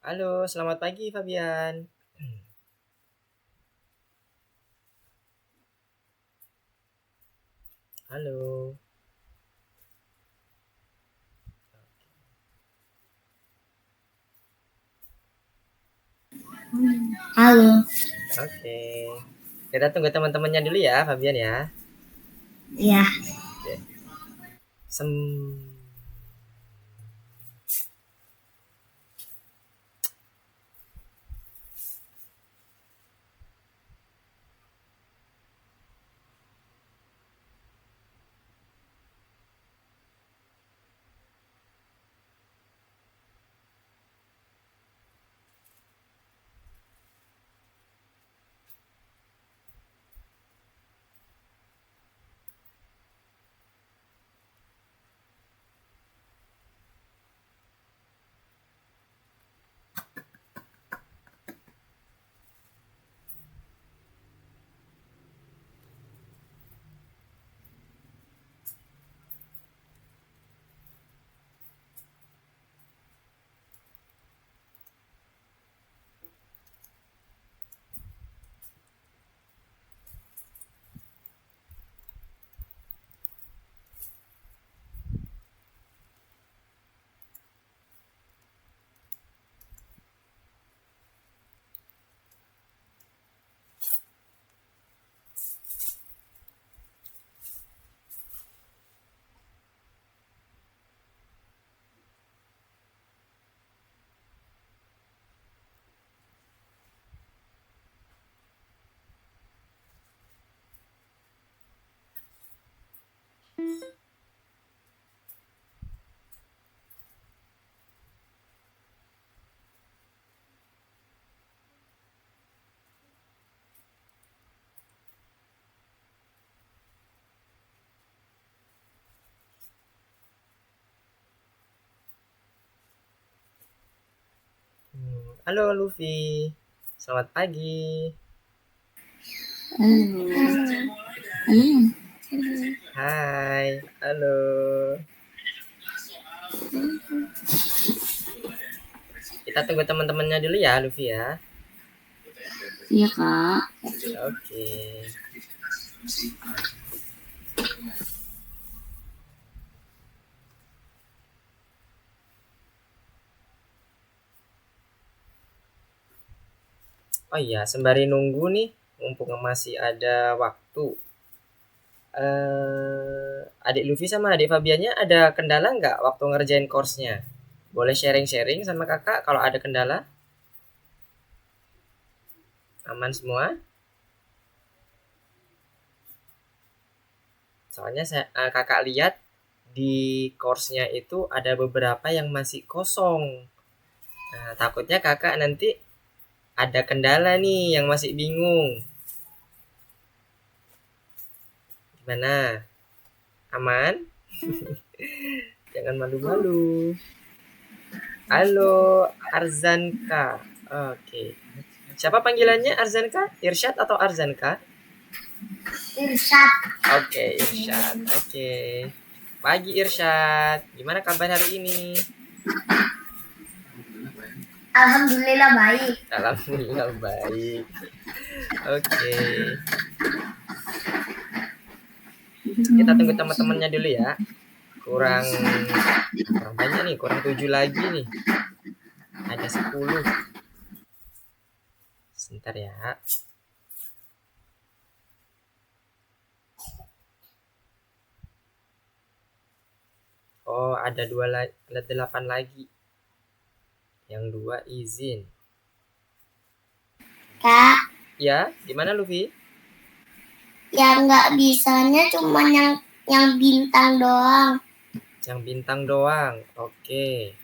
Halo, selamat pagi Fabian. Halo. Halo, Oke. Kita tunggu teman-temannya dulu ya, Fabian ya. ya. Oke. Sem Halo Luffy. Selamat pagi. Halo. Halo. Hai. Halo. Kita tunggu teman-temannya dulu ya, Luffy ya. Iya, Kak. Oke. Oh iya, sembari nunggu nih, mumpung masih ada waktu. Adik Luffy sama adik Fabiannya ada kendala nggak waktu ngerjain course-nya? Boleh sharing-sharing sama kakak kalau ada kendala? Aman semua? Soalnya kakak lihat di course-nya itu ada beberapa yang masih kosong. Nah, takutnya kakak nanti ada kendala nih yang masih bingung. Gimana? Aman? Jangan malu-malu. Halo, Arzanka. Oke. Siapa panggilannya Arzanka? Irsyad atau Arzanka? Irsyad. Oke, Irsyad. Oke. Pagi Irsyad. Gimana kabar hari ini? Alhamdulillah baik. Alhamdulillah baik. Oke. Kita tunggu teman-temannya dulu ya. Kurang kurang banyak nih, kurang 7 lagi nih. Ada 10. Sebentar ya. Oh, ada 2 lagi, ada 8 lagi. Yang 2 izin. Kak, Ya, gimana Luffy? yang nggak bisanya cuma yang bintang doang. Yang bintang doang. Oke.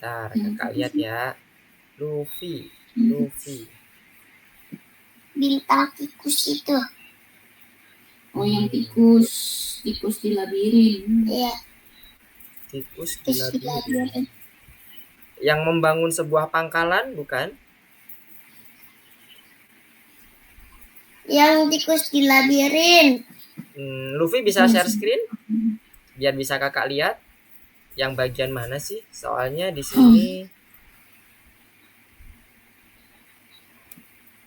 Bentar, kakak lihat ya. Luffy, Luffy. Bintang tikus itu. Oh, yang tikus. Tikus di labirin. Iya, Tikus di tikus di labirin. labirin. Yang membangun sebuah pangkalan, bukan? Yang tikus di labirin. Luffy bisa share screen biar bisa kakak lihat yang bagian mana sih? Soalnya di sini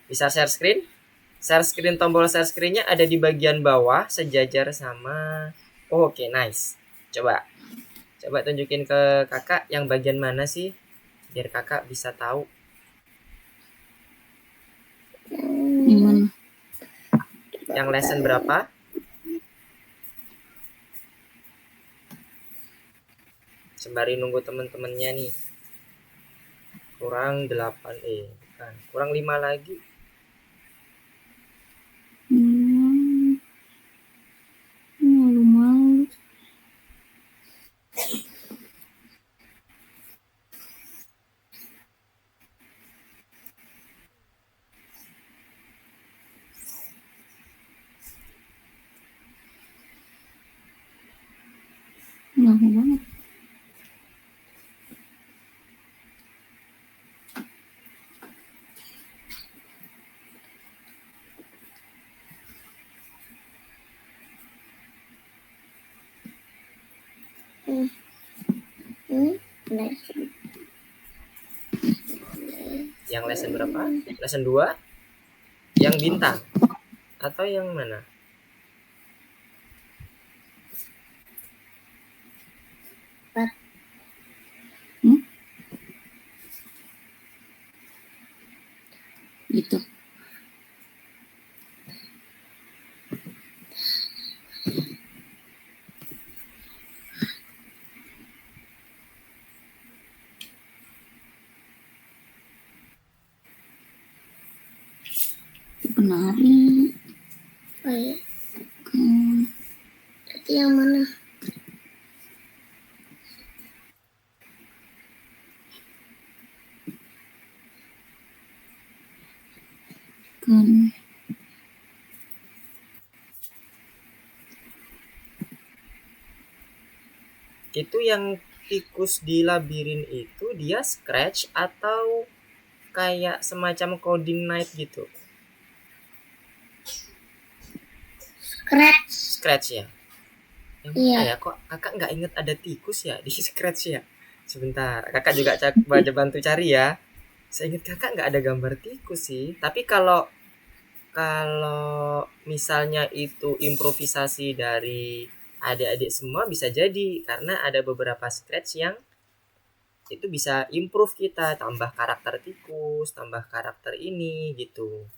Bisa share screen? Share screen, tombol share screen-nya ada di bagian bawah sejajar sama. Oh, oke, nice. Coba tunjukin ke kakak yang bagian mana sih, biar kakak bisa tahu. Yang mana? Yang lesson berapa? Sembari nunggu temen-temennya nih. Kurang 8, bukan. Kurang 5 lagi. Malu-malu. Lama banget. Yang lesson berapa? Lesson 2? Yang bintang? Atau yang mana? Gitu. Penari. Oh iya. Berarti yang mana? Kan. Itu yang tikus di labirin itu dia scratch atau kayak semacam coding night gitu? Scratch ya? Yang mana ya? Kok kakak nggak inget ada tikus ya di scratch ya? Sebentar, kakak juga coba bantu cari ya. Saya ingat kakak nggak ada gambar tikus sih. Tapi kalau misalnya itu improvisasi dari adik-adik semua bisa jadi, karena ada beberapa scratch yang itu bisa improve kita, tambah karakter tikus, tambah karakter ini gitu.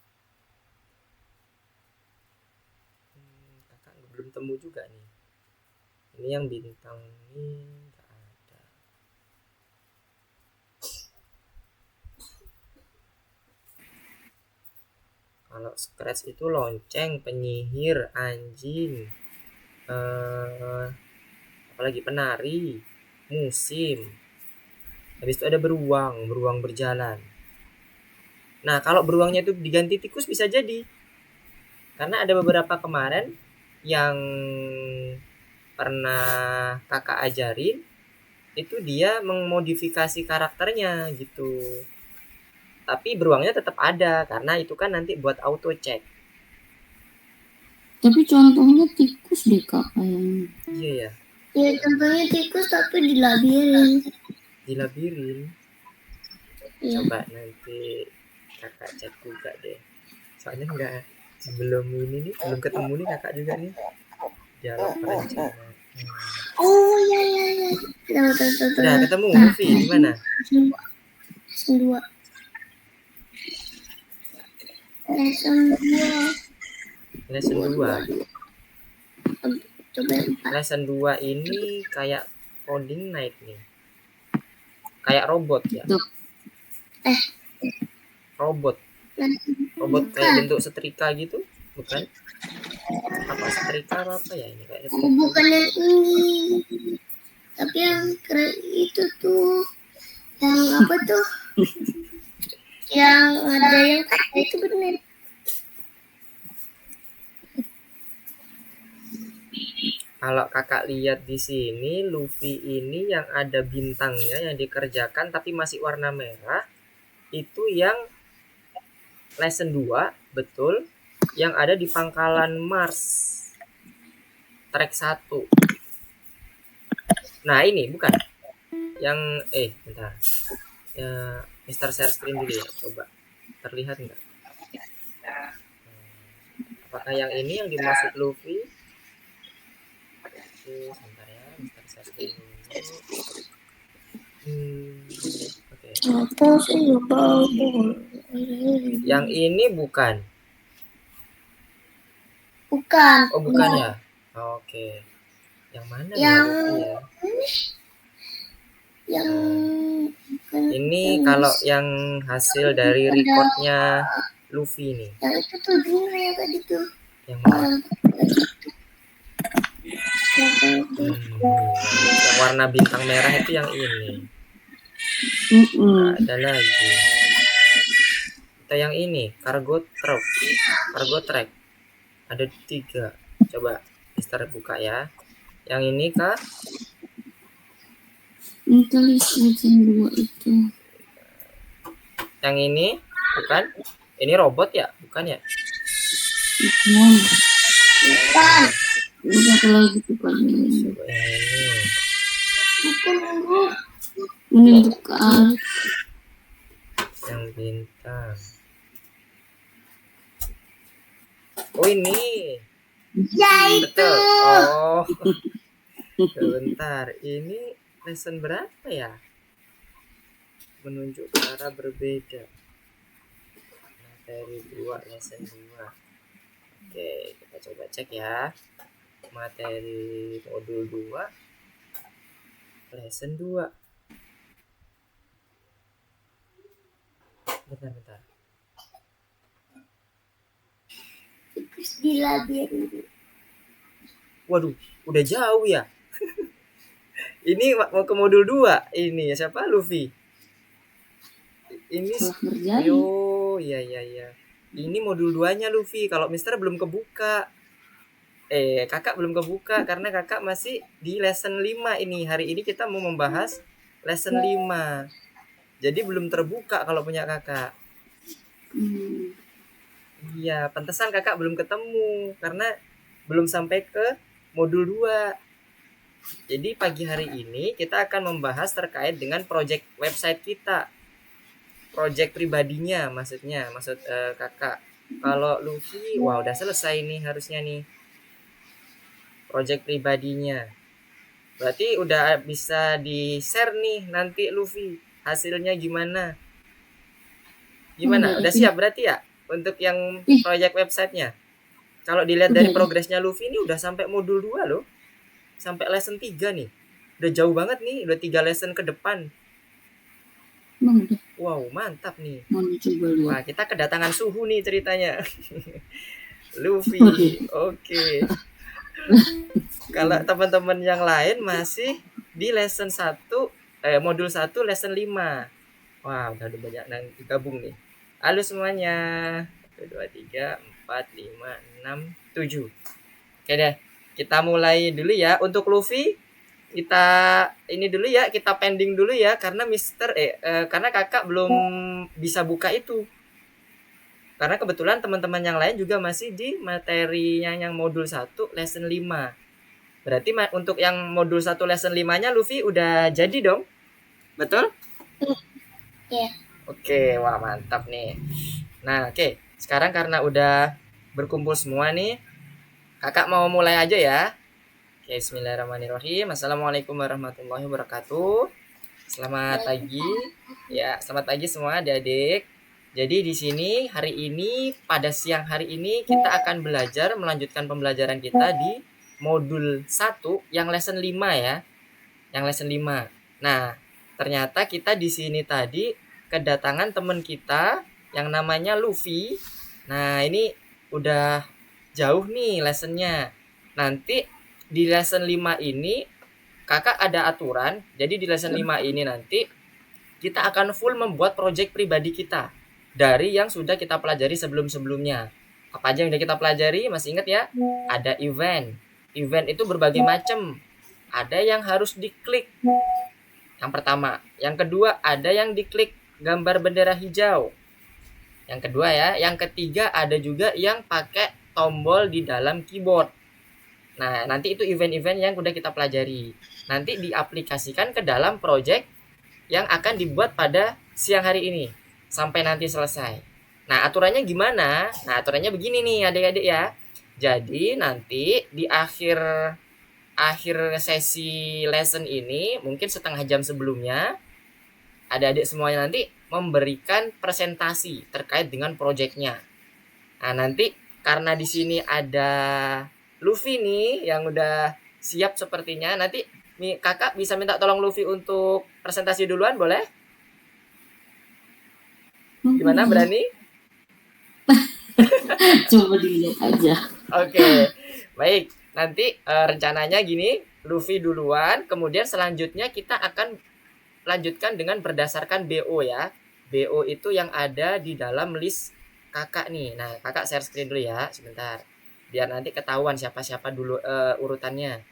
Kakak belum temu juga nih. Ini yang bintang ini nggak ada. Kalau scratch itu lonceng, penyihir, anjing, apalagi penari, musim. Habis itu ada beruang berjalan. Nah, kalau beruangnya itu diganti tikus bisa jadi. Karena ada beberapa kemarin yang pernah kakak ajarin, itu dia memodifikasi karakternya gitu. Tapi beruangnya tetap ada, karena itu kan nanti buat auto check. Tapi contohnya tikus deh kak kayaknya. Iya ya. Ya contohnya tikus tapi dilabirin. Iya. Coba nanti kakak cek juga deh. Soalnya nggak, belum ketemu nih kakak juga nih. Dialog perencanaan. Oh iya. Udah ketemu Luffy di mana? Lesson 2. Coba Lesson 2 ini kayak coding night nih. Kayak robot ya. Robot kayak bentuk setrika gitu, bukan? Apa setrika apa ya ini kayak setrika. Bukan yang ini. Tapi yang itu tuh yang apa tuh? Yang ada yang itu benar. Kalau kakak lihat di sini, Luffy ini yang ada bintangnya yang dikerjakan tapi masih warna merah, itu yang lesson 2, betul. Yang ada di pangkalan Mars. Track 1. Nah, ini bukan. Yang bentar. Ya, Mister share screen dulu ya, coba. Terlihat enggak? Apakah yang ini yang dimaksud Luffy? Oke, sebentar ya, Mister searching dulu. Oke. Apa sih lupa? Yang ini bukan. Bukan. Oh, bukan ya. Oke. Yang mana nih Yang Luffy ya? yang Ini kalau yang hasil dari recordnya Luffy nih. yang itu tuh gimana ya tadi tuh? Yang mana? Yang warna bintang merah itu yang ini. Nah, ada lagi. Kita yang ini, cargo track. Ada 3. Coba Mister buka ya. Yang ini kah? Intelligence 2 itu. Yang ini bukan? Ini robot ya? Bukan ya? Bukan. Satu lagi tuh Pak. Coba yang ini. Bukan. Ini bukan. Yang bintang. Oh ini. Ya itu. Betul. Oh. Sebentar. Ini lesson berapa ya? Menunjuk ke arah berbeda. Materi 2, lesson 2. Oke, kita coba cek ya. Materi modul 2, lesson 2. Bentar. Terus di labirin. Waduh, udah jauh ya. Ini mau ke modul 2. Ini ya siapa? Luffy. Ini yo, iya. Ini modul 2-nya Luffy. Kalau Mister belum kebuka. Kakak belum kebuka karena kakak masih di lesson 5 ini. Hari ini kita mau membahas lesson 5. Jadi belum terbuka kalau punya kakak. Iya, pantesan kakak belum ketemu karena belum sampai ke modul 2. Jadi pagi hari ini kita akan membahas terkait dengan project website kita. Project pribadinya maksud kakak. Kalau Luffy, wah udah selesai nih harusnya nih. Project pribadinya. Berarti udah bisa di-share nih nanti Luffy. Hasilnya gimana? Gimana? Udah siap berarti ya? Untuk yang project websitenya. Kalau dilihat dari progresnya Luffy ini udah sampai modul 2 loh. Sampai lesson 3 nih. Udah jauh banget nih. Udah 3 lesson ke depan. Wow, mantap nih. Wah, kita kedatangan suhu nih ceritanya. Luffy. Oke. Kalau teman-teman yang lain masih di lesson 1, modul 1 lesson 5. Wah, udah banyak yang gabung nih. Halo semuanya. 1, 2, 3, 4, 5, 6, 7. Oke deh. Kita mulai dulu ya. Untuk Luffy, kita ini dulu ya, kita pending dulu ya karena karena kakak belum bisa buka itu. Karena kebetulan teman-teman yang lain juga masih di materinya yang modul 1 lesson 5. Berarti untuk yang modul 1 lesson 5-nya Luffy udah jadi dong? Betul? Iya. Oke, wah mantap nih. Nah, oke. Sekarang karena udah berkumpul semua nih, kakak mau mulai aja ya. Oke, bismillahirrahmanirrahim. Assalamualaikum warahmatullahi wabarakatuh. Selamat pagi. Ya, selamat pagi semua adik-adik. Jadi di sini hari ini pada siang hari ini kita akan belajar melanjutkan pembelajaran kita di modul 1 yang lesson 5 ya. Yang lesson 5. Nah, ternyata kita di sini tadi kedatangan teman kita yang namanya Luffy. Nah, ini udah jauh nih lessonnya. Nanti di lesson 5 ini kakak ada aturan. Jadi di lesson 5 ini nanti kita akan full membuat project pribadi kita dari yang sudah kita pelajari sebelum-sebelumnya. Apa aja yang udah kita pelajari? Masih ingat ya? Ada event. Event itu berbagai macam. Ada yang harus diklik. Yang pertama. Yang kedua, ada yang diklik gambar bendera hijau. Yang kedua ya. Yang ketiga, ada juga yang pakai tombol di dalam keyboard. Nah, nanti itu event-event yang udah kita pelajari. Nanti diaplikasikan ke dalam project yang akan dibuat pada siang hari ini. Sampai nanti selesai. Nah, aturannya gimana? Nah, aturannya begini nih adik-adik ya. Jadi nanti di akhir sesi lesson ini, mungkin setengah jam sebelumnya, adik-adik semuanya nanti memberikan presentasi terkait dengan proyeknya. Nah, nanti karena di sini ada Luffy nih yang udah siap sepertinya, nanti kakak bisa minta tolong Luffy untuk presentasi duluan, boleh? Gimana, berani? Coba dilihat aja. Oke, baik. Nanti rencananya gini, Luffy duluan, kemudian selanjutnya kita akan lanjutkan dengan berdasarkan BO ya. BO itu yang ada di dalam list kakak nih. Nah, kakak share screen dulu ya, sebentar. Biar nanti ketahuan siapa-siapa dulu urutannya.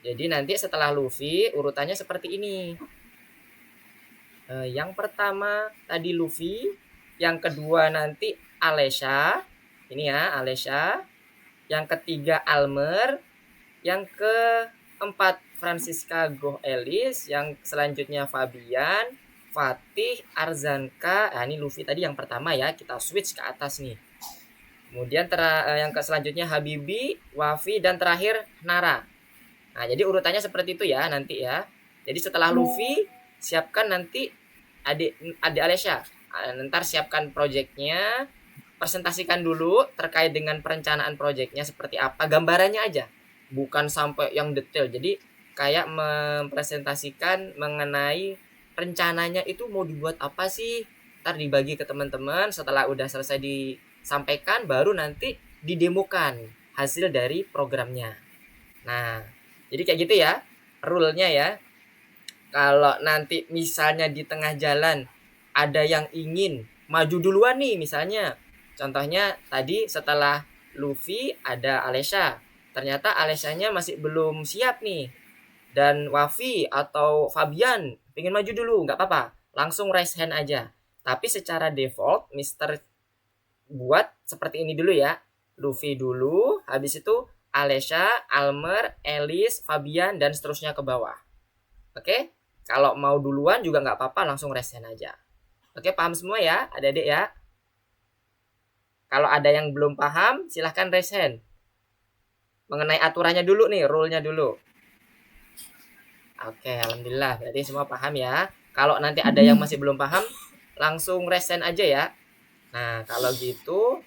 Jadi nanti setelah Luffy, urutannya seperti ini. Yang pertama tadi Luffy, yang kedua nanti Alesha. Ini ya, Alesha. Yang ketiga Almer. Yang keempat Francisca Goh Elis. Yang selanjutnya Fabian, Fatih, Arzanka. Nah, ini Luffy tadi yang pertama ya. Kita switch ke atas nih. Kemudian yang selanjutnya Habibi, Wafi, dan terakhir Nara. Nah, jadi urutannya seperti itu ya nanti ya. Jadi setelah Luffy, siapkan nanti adik Alesha. Ntar siapkan proyeknya, presentasikan dulu terkait dengan perencanaan proyeknya seperti apa, gambarannya aja. Bukan sampai yang detail. Jadi kayak mempresentasikan mengenai rencananya itu mau dibuat apa sih. Ntar dibagi ke teman-teman, setelah udah selesai disampaikan, baru nanti didemokan hasil dari programnya. Nah, jadi kayak gitu ya rule-nya ya. Kalau nanti misalnya di tengah jalan ada yang ingin maju duluan nih misalnya. Contohnya tadi setelah Luffy ada Alesha. Ternyata Aleshanya masih belum siap nih. Dan Wafi atau Fabian pengen maju dulu, nggak apa-apa. Langsung raise hand aja. Tapi secara default, Mister buat seperti ini dulu ya. Luffy dulu, habis itu Alesha, Almer, Elis, Fabian, dan seterusnya ke bawah. Oke? Kalau mau duluan juga nggak apa-apa, langsung raise hand aja. Oke, paham semua ya, adik-adik ya? Kalau ada yang belum paham, silahkan raise hand. Mengenai aturannya dulu nih, rule-nya dulu. Oke, alhamdulillah. Berarti semua paham ya. Kalau nanti ada yang masih belum paham, langsung raise hand aja ya. Nah, kalau gitu,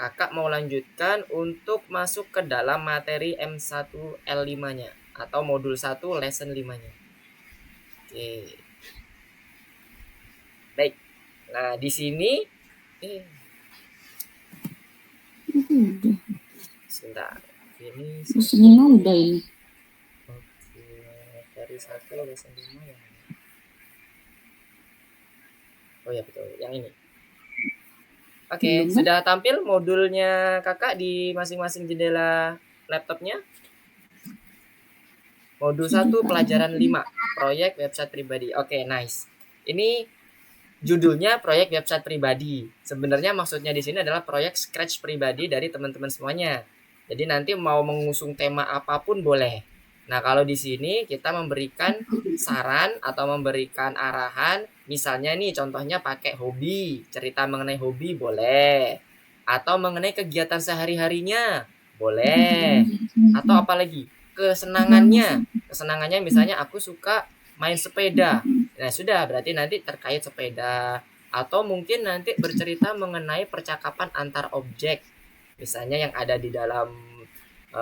kakak mau lanjutkan untuk masuk ke dalam materi M1L5-nya. Atau modul 1 lesson 5-nya. Oke. Baik. Nah, di sini sebentar. Ini udah ini. Oke, dari 1 lesson 5 ya. Oh ya betul, yang ini. Oke, sudah tampil modulnya kakak di masing-masing jendela laptopnya? Modul 1 pelajaran 5, proyek website pribadi. Oke, nice. Ini judulnya proyek website pribadi. Sebenarnya maksudnya di sini adalah proyek scratch pribadi dari teman-teman semuanya. Jadi nanti mau mengusung tema apapun boleh. Nah, kalau di sini kita memberikan saran atau memberikan arahan, misalnya nih contohnya pakai hobi, cerita mengenai hobi boleh. Atau mengenai kegiatan sehari-harinya boleh. Atau apalagi kesenangannya. Kesenangannya misalnya aku suka main sepeda. Nah, sudah berarti nanti terkait sepeda. Atau mungkin nanti bercerita mengenai percakapan antar objek. Misalnya yang ada di dalam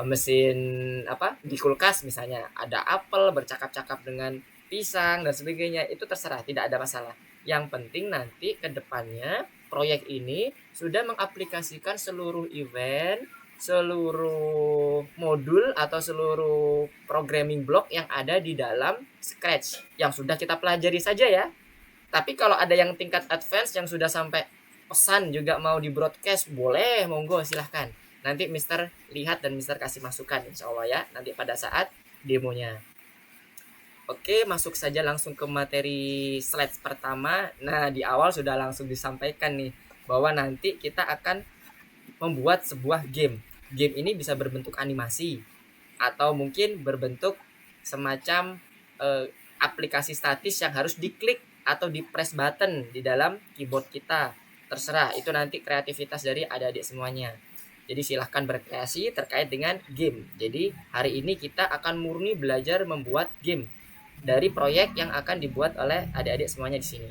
mesin apa di kulkas misalnya ada apel bercakap-cakap dengan pisang dan sebagainya, itu terserah, tidak ada masalah. Yang penting nanti ke depannya proyek ini sudah mengaplikasikan seluruh event, seluruh modul atau seluruh programming block yang ada di dalam Scratch yang sudah kita pelajari saja ya. Tapi kalau ada yang tingkat advance yang sudah sampai pesan juga mau di broadcast, boleh, monggo silahkan. Nanti Mister lihat dan Mister kasih masukan insya Allah ya, nanti pada saat demonya. Oke, masuk saja langsung ke materi slide pertama. Nah, di awal sudah langsung disampaikan nih bahwa nanti kita akan membuat sebuah game. Game ini bisa berbentuk animasi atau mungkin berbentuk semacam aplikasi statis yang harus diklik atau di press button di dalam keyboard kita. Terserah, itu nanti kreativitas dari adik-adik semuanya. Jadi silahkan berkreasi terkait dengan game. Jadi hari ini kita akan murni belajar membuat game dari proyek yang akan dibuat oleh adik-adik semuanya di sini.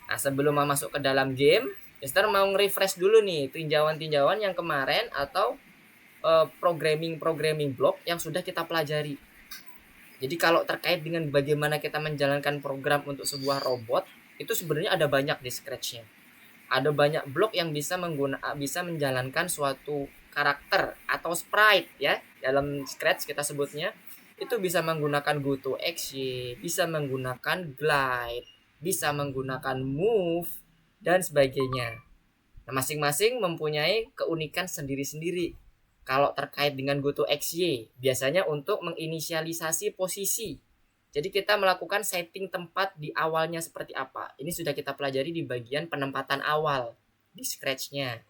Nah, sebelum masuk ke dalam game, Mister mau nge-refresh dulu nih tinjauan-tinjauan yang kemarin atau programming block yang sudah kita pelajari. Jadi kalau terkait dengan bagaimana kita menjalankan program untuk sebuah robot, itu sebenarnya ada banyak di Scratch-nya. Ada banyak blok yang bisa menjalankan suatu karakter atau sprite ya. Dalam Scratch kita sebutnya itu bisa menggunakan GoToXY, bisa menggunakan glide, bisa menggunakan move dan sebagainya. Nah, masing-masing mempunyai keunikan sendiri-sendiri. Kalau terkait dengan GoToXY, biasanya untuk menginisialisasi posisi. Jadi kita melakukan setting tempat di awalnya seperti apa. Ini sudah kita pelajari di bagian penempatan awal di Scratch-nya.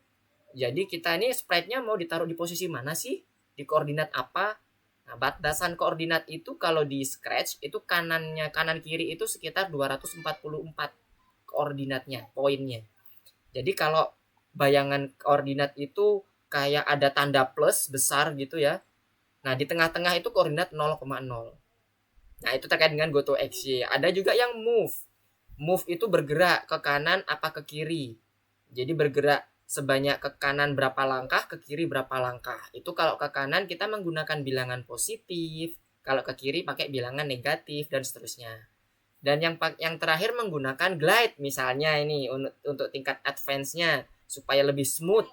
Jadi kita ini sprite-nya mau ditaruh di posisi mana sih? Di koordinat apa? Nah, batasan koordinat itu kalau di Scratch itu kanan kiri itu sekitar 244 koordinatnya, poinnya. Jadi kalau bayangan koordinat itu kayak ada tanda plus besar gitu ya. Nah, di tengah-tengah itu koordinat 0,0. Nah, itu terkait dengan GoToXY. Ada juga yang move. Move itu bergerak ke kanan apa ke kiri. Jadi bergerak sebanyak ke kanan berapa langkah, ke kiri berapa langkah. Itu kalau ke kanan kita menggunakan bilangan positif, kalau ke kiri pakai bilangan negatif dan seterusnya. Dan yang terakhir menggunakan glide misalnya ini untuk tingkat advance-nya supaya lebih smooth.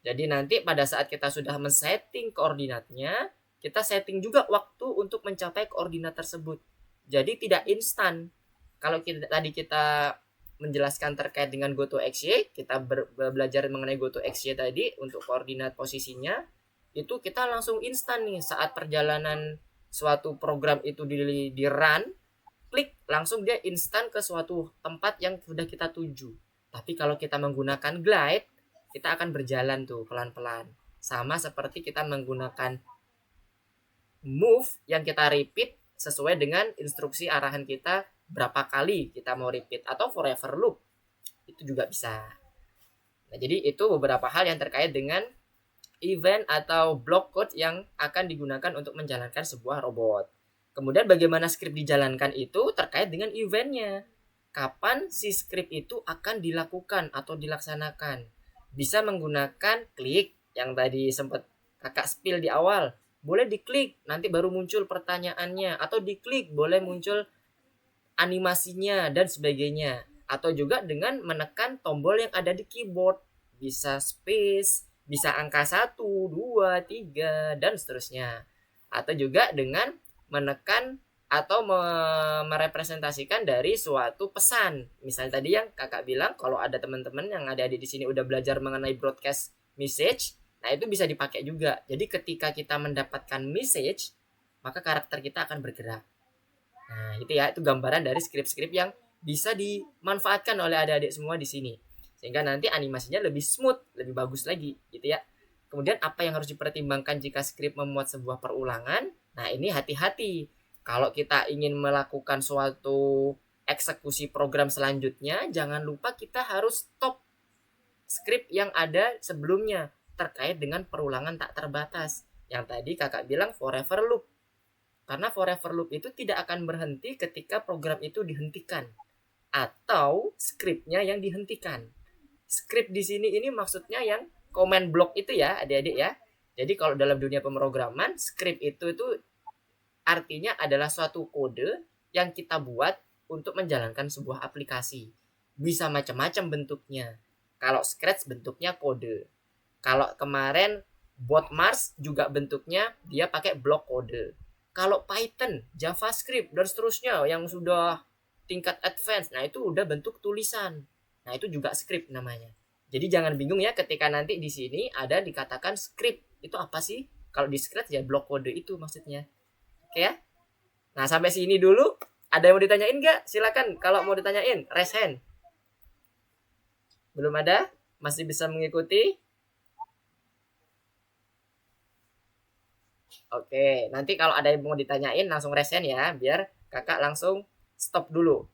Jadi nanti pada saat kita sudah men-setting koordinatnya, kita setting juga waktu untuk mencapai koordinat tersebut. Jadi tidak instan. Kalau tadi kita menjelaskan terkait dengan GoToXY, kita belajar mengenai GoToXY tadi untuk koordinat posisinya, itu kita langsung instan nih saat perjalanan suatu program itu di run, klik langsung dia instan ke suatu tempat yang sudah kita tuju. Tapi kalau kita menggunakan glide, kita akan berjalan tuh pelan-pelan. Sama seperti kita menggunakan move yang kita repeat sesuai dengan instruksi arahan kita berapa kali kita mau repeat atau forever loop. Itu juga bisa. Nah, jadi itu beberapa hal yang terkait dengan event atau block code yang akan digunakan untuk menjalankan sebuah robot. Kemudian bagaimana script dijalankan itu terkait dengan eventnya. Kapan si script itu akan dilakukan atau dilaksanakan. Bisa menggunakan klik yang tadi sempat kakak spill di awal. Boleh diklik, nanti baru muncul pertanyaannya. Atau diklik, boleh muncul animasinya dan sebagainya. Atau juga dengan menekan tombol yang ada di keyboard. Bisa space, bisa angka 1, 2, 3, dan seterusnya. Atau juga dengan menekan atau merepresentasikan dari suatu pesan. Misalnya tadi yang kakak bilang, kalau ada teman-teman yang ada di sini udah belajar mengenai broadcast message, nah itu bisa dipakai juga. Jadi ketika kita mendapatkan message, maka karakter kita akan bergerak. Nah itu ya, itu gambaran dari script-script yang bisa dimanfaatkan oleh adik-adik semua di sini. Sehingga nanti animasinya lebih smooth, lebih bagus lagi gitu ya. Kemudian apa yang harus dipertimbangkan jika script memuat sebuah perulangan? Nah ini hati-hati. Kalau kita ingin melakukan suatu eksekusi program selanjutnya, jangan lupa kita harus stop script yang ada sebelumnya terkait dengan perulangan tak terbatas. Yang tadi kakak bilang forever loop. Karena forever loop itu tidak akan berhenti ketika program itu dihentikan. Atau scriptnya yang dihentikan. Script di sini ini maksudnya yang command block itu ya adik-adik ya. Jadi kalau dalam dunia pemrograman, script itu artinya adalah suatu kode yang kita buat untuk menjalankan sebuah aplikasi. Bisa macam-macam bentuknya. Kalau Scratch bentuknya kode. Kalau kemarin bot Mars juga bentuknya dia pakai blok kode. Kalau Python, JavaScript dan seterusnya yang sudah tingkat advance, nah itu udah bentuk tulisan. Nah itu juga script namanya. Jadi jangan bingung ya ketika nanti di sini ada dikatakan script. Itu apa sih? Kalau di Scratch ya blok kode itu maksudnya. Oke ya. Nah sampai sini dulu. Ada yang mau ditanyain nggak? Silakan. Kalau mau ditanyain, raise hand. Belum ada? Masih bisa mengikuti? Oke. Nanti kalau ada yang mau ditanyain langsung raise hand ya. Biar kakak langsung stop dulu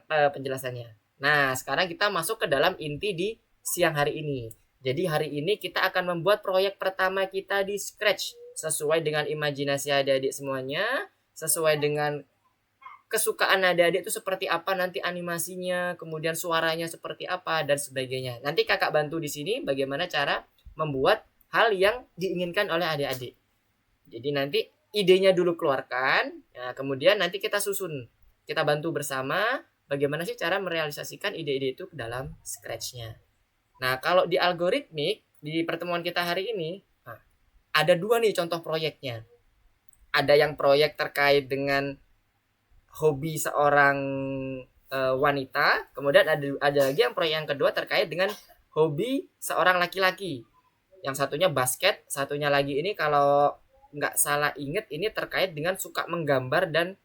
penjelasannya. Nah sekarang kita masuk ke dalam inti di siang hari ini. Jadi hari ini kita akan membuat proyek pertama kita di Scratch sesuai dengan imajinasi adik-adik semuanya, sesuai dengan kesukaan adik-adik itu seperti apa nanti animasinya, kemudian suaranya seperti apa dan sebagainya. Nanti kakak bantu di sini bagaimana cara membuat hal yang diinginkan oleh adik-adik. Jadi nanti idenya dulu keluarkan, nah, kemudian nanti kita susun, kita bantu bersama bagaimana sih cara merealisasikan ide-ide itu ke dalam Scratch-nya. Nah, kalau di algoritmik, di pertemuan kita hari ini, nah, ada 2 nih contoh proyeknya. Ada yang proyek terkait dengan hobi seorang wanita, kemudian ada lagi yang proyek yang kedua terkait dengan hobi seorang laki-laki. Yang satunya basket, satunya lagi ini kalau nggak salah inget ini terkait dengan suka menggambar dan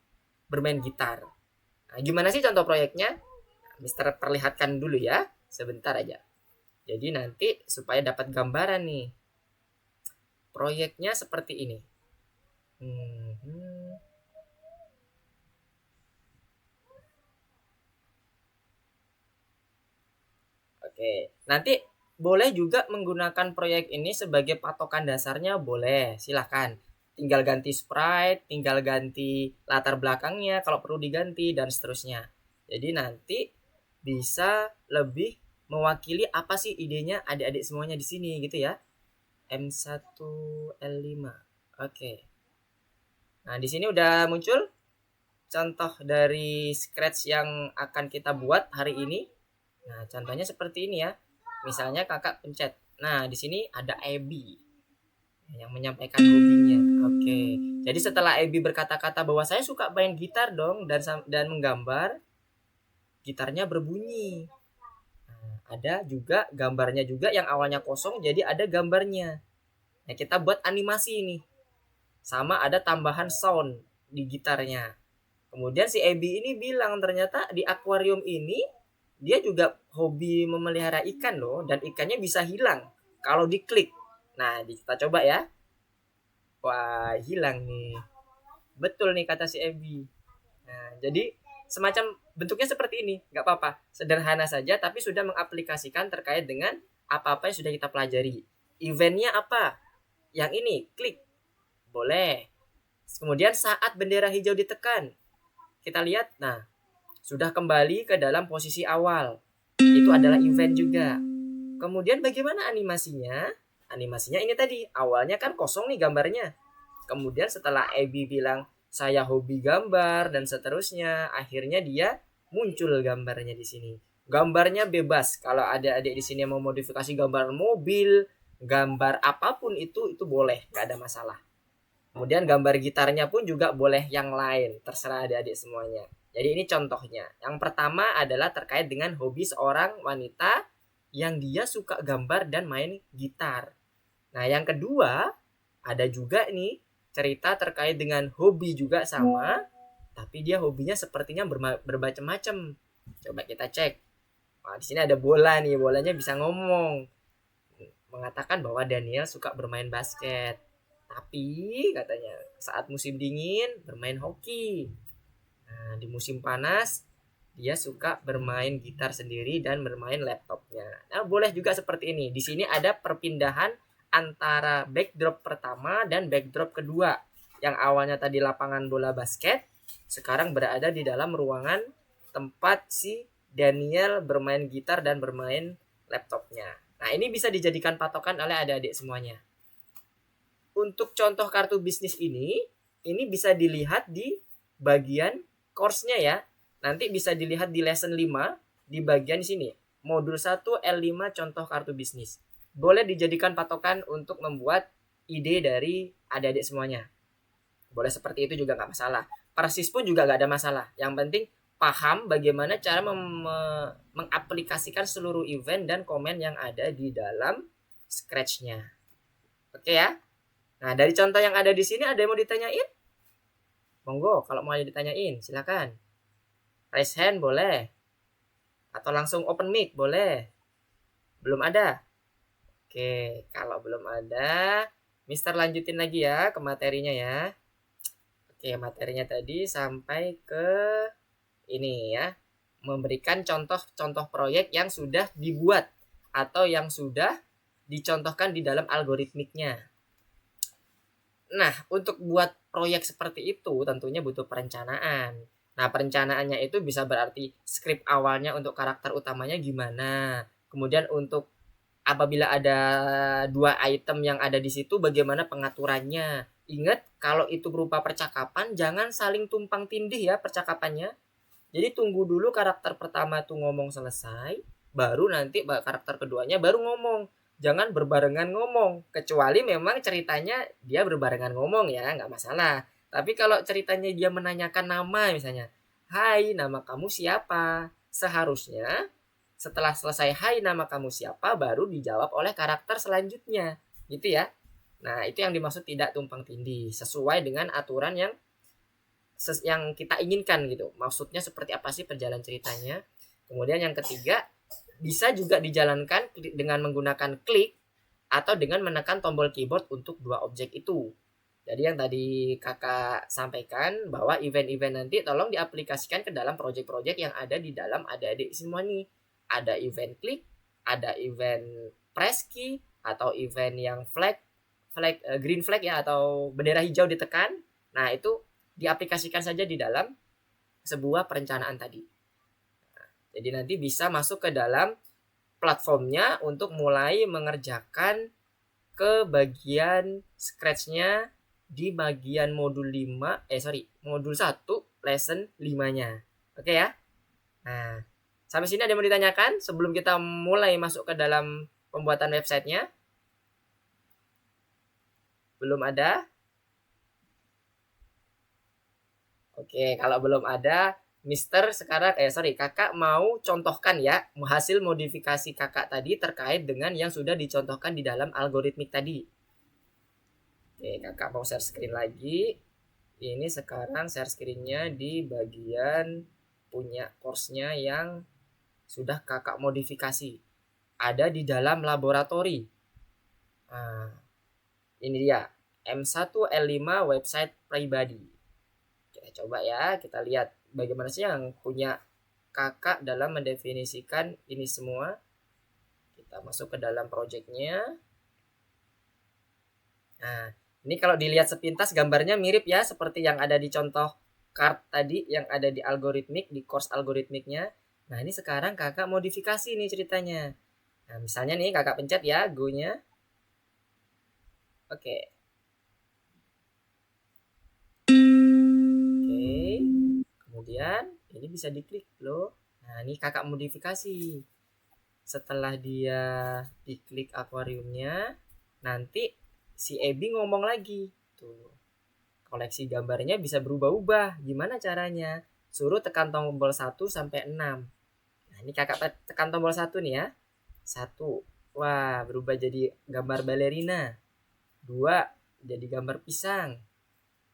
bermain gitar. Nah, gimana sih contoh proyeknya? Mister perlihatkan dulu ya, sebentar aja. Jadi nanti supaya dapat gambaran nih. Proyeknya seperti ini. Oke, nanti boleh juga menggunakan proyek ini sebagai patokan dasarnya, boleh, silahkan. Tinggal ganti sprite, tinggal ganti latar belakangnya kalau perlu diganti dan seterusnya. Jadi nanti bisa lebih mewakili apa sih idenya adik-adik semuanya di sini gitu ya. M1L5. Oke. Nah, di sini udah muncul contoh dari Scratch yang akan kita buat hari ini. Nah, contohnya seperti ini ya. Misalnya kakak pencet. Nah, di sini ada Abby yang menyampaikan hobinya. Oke. Jadi setelah Abby berkata-kata bahwa saya suka main gitar dong dan menggambar, gitarnya berbunyi. Nah, ada juga gambarnya juga yang awalnya kosong jadi ada gambarnya. Nah, kita buat animasi ini. Sama ada tambahan sound di gitarnya. Kemudian si Abby ini bilang ternyata di akuarium ini dia juga hobi memelihara ikan loh, dan ikannya bisa hilang kalau diklik. Nah, kita coba ya. Wah, hilang nih. Betul nih kata si Abby. Nah, jadi semacam bentuknya seperti ini, nggak apa-apa. Sederhana saja, tapi sudah mengaplikasikan terkait dengan apa-apa yang sudah kita pelajari. Eventnya apa? Yang ini, klik. Boleh. Kemudian saat bendera hijau ditekan, kita lihat, nah, sudah kembali ke dalam posisi awal. Itu adalah event juga. Kemudian bagaimana animasinya? Animasinya ini tadi, awalnya kan kosong nih gambarnya. Kemudian setelah Abby bilang, saya hobi gambar dan seterusnya, akhirnya dia muncul gambarnya di sini. Gambarnya bebas. Kalau ada adik di sini yang mau modifikasi gambar mobil, gambar apapun itu boleh, gak ada masalah. Kemudian gambar gitarnya pun juga boleh yang lain, terserah adik-adik semuanya. Jadi ini contohnya. Yang pertama adalah terkait dengan hobi seorang wanita yang dia suka gambar dan main gitar. Nah, yang kedua ada juga nih cerita terkait dengan hobi juga sama, tapi dia hobinya sepertinya bermacam-macam. Coba kita cek. Wah, di sini ada bola nih, bolanya bisa ngomong. Mengatakan bahwa Daniel suka bermain basket. Tapi katanya saat musim dingin bermain hoki. Nah, di musim panas dia suka bermain gitar sendiri dan bermain laptopnya. Nah, boleh juga seperti ini. Di sini ada perpindahan antara backdrop pertama dan backdrop kedua. Yang awalnya tadi lapangan bola basket, sekarang berada di dalam ruangan tempat si Daniel bermain gitar dan bermain laptopnya. Nah, ini bisa dijadikan patokan oleh adik-adik semuanya. Untuk contoh kartu bisnis ini bisa dilihat di bagian course-nya ya. Nanti bisa dilihat di lesson 5 di bagian sini. Modul 1 L5 contoh kartu bisnis. Boleh dijadikan patokan untuk membuat ide dari adik-adik semuanya. Boleh seperti itu juga nggak masalah. Persis pun juga nggak ada masalah. Yang penting paham bagaimana cara mengaplikasikan seluruh event dan komen yang ada di dalam Scratch-nya. Oke ya. Nah, dari contoh yang ada di sini ada yang mau ditanyain? Monggo, kalau mau ditanyain, silakan. Raise hand boleh. Atau langsung open mic boleh. Belum ada? Oke, kalau belum ada, Mister lanjutin lagi ya ke materinya ya. Oke, materinya tadi sampai ke ini ya. Memberikan contoh-contoh proyek yang sudah dibuat atau yang sudah dicontohkan di dalam algoritmiknya. Nah, untuk buat proyek seperti itu tentunya butuh perencanaan. Nah, perencanaannya itu bisa berarti skrip awalnya untuk karakter utamanya gimana. Kemudian untuk apabila ada 2 item yang ada di situ bagaimana pengaturannya. Ingat, kalau itu berupa percakapan jangan saling tumpang tindih ya percakapannya. Jadi tunggu dulu karakter pertama tuh ngomong selesai, baru nanti karakter keduanya baru ngomong. Jangan berbarengan ngomong, kecuali memang ceritanya dia berbarengan ngomong ya, nggak masalah. Tapi kalau ceritanya dia menanyakan nama misalnya, "Hai, nama kamu siapa?" Seharusnya setelah selesai "Hai, nama kamu siapa?" baru dijawab oleh karakter selanjutnya. Gitu ya. Nah, itu yang dimaksud tidak tumpang tindih, sesuai dengan aturan yang kita inginkan gitu. Maksudnya seperti apa sih perjalanan ceritanya. Kemudian yang ketiga, bisa juga dijalankan dengan menggunakan klik atau dengan menekan tombol keyboard untuk 2 objek itu. Jadi yang tadi kakak sampaikan bahwa event-event nanti tolong diaplikasikan ke dalam project-project yang ada di dalam adik-adik semua nih. Ada event klik, ada event press key, atau event yang green flag ya, atau bendera hijau ditekan. Nah, itu diaplikasikan saja di dalam sebuah perencanaan tadi. Jadi nanti bisa masuk ke dalam platformnya untuk mulai mengerjakan ke bagian scratch-nya di bagian modul 1 lesson 5-nya. Oke ya? Nah, sampai sini ada yang mau ditanyakan sebelum kita mulai masuk ke dalam pembuatan websitenya? Belum ada? Oke, kalau belum ada, kakak mau contohkan ya hasil modifikasi kakak tadi terkait dengan yang sudah dicontohkan di dalam algoritmik tadi. Oke, kakak mau share screen lagi. Ini sekarang share screen-nya di bagian punya course-nya yang sudah kakak modifikasi. Ada di dalam laboratori. Nah, ini dia, M1L5 website pribadi. Kita coba ya, kita lihat bagaimana sih yang punya kakak dalam mendefinisikan ini semua. Kita masuk ke dalam projectnya. Nah, ini kalau dilihat sepintas gambarnya mirip ya seperti yang ada di contoh card tadi yang ada di algoritmik, di course algoritmiknya. Nah, ini sekarang kakak modifikasi nih ceritanya. Nah, misalnya nih kakak pencet ya go-nya. Oke. Kemudian ini bisa diklik loh. Nah, ini kakak modifikasi. Setelah dia diklik akuariumnya, nanti si Ebi ngomong lagi. Tuh. Koleksi gambarnya bisa berubah-ubah. Gimana caranya? Suruh tekan tombol 1 sampai 6. Nah, ini kakak tekan tombol 1 nih ya. 1. Wah, berubah jadi gambar balerina. 2, jadi gambar pisang.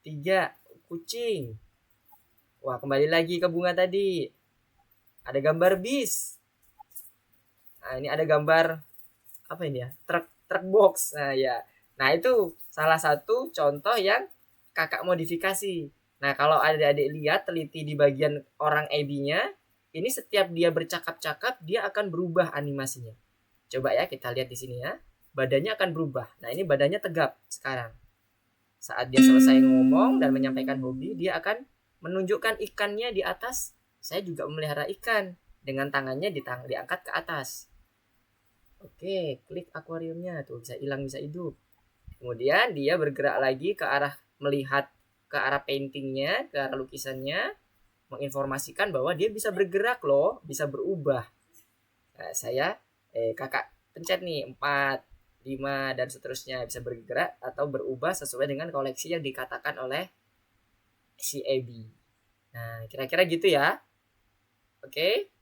3, kucing. Wah, kembali lagi ke bunga tadi. Ada gambar bis. Nah, ini ada gambar apa ini ya? Truk box. Nah, ya. Nah, itu salah satu contoh yang kakak modifikasi. Nah, kalau adik-adik lihat teliti di bagian orang AB-nya, ini setiap dia bercakap-cakap, dia akan berubah animasinya. Coba ya kita lihat di sini ya. Badannya akan berubah. Nah, ini badannya tegap sekarang. Saat dia selesai ngomong dan menyampaikan hobi, dia akan menunjukkan ikannya di atas. Saya juga memelihara ikan. Dengan tangannya diangkat ke atas. Oke, klik akuariumnya. Tuh, bisa hilang, bisa hidup. Kemudian dia bergerak lagi ke arah melihat ke arah paintingnya, ke arah lukisannya. Menginformasikan bahwa dia bisa bergerak loh, bisa berubah. Nah, kakak pencet nih 4, 5, dan seterusnya. Bisa bergerak atau berubah sesuai dengan koleksi yang dikatakan oleh si AB. Nah, kira-kira gitu ya. Oke.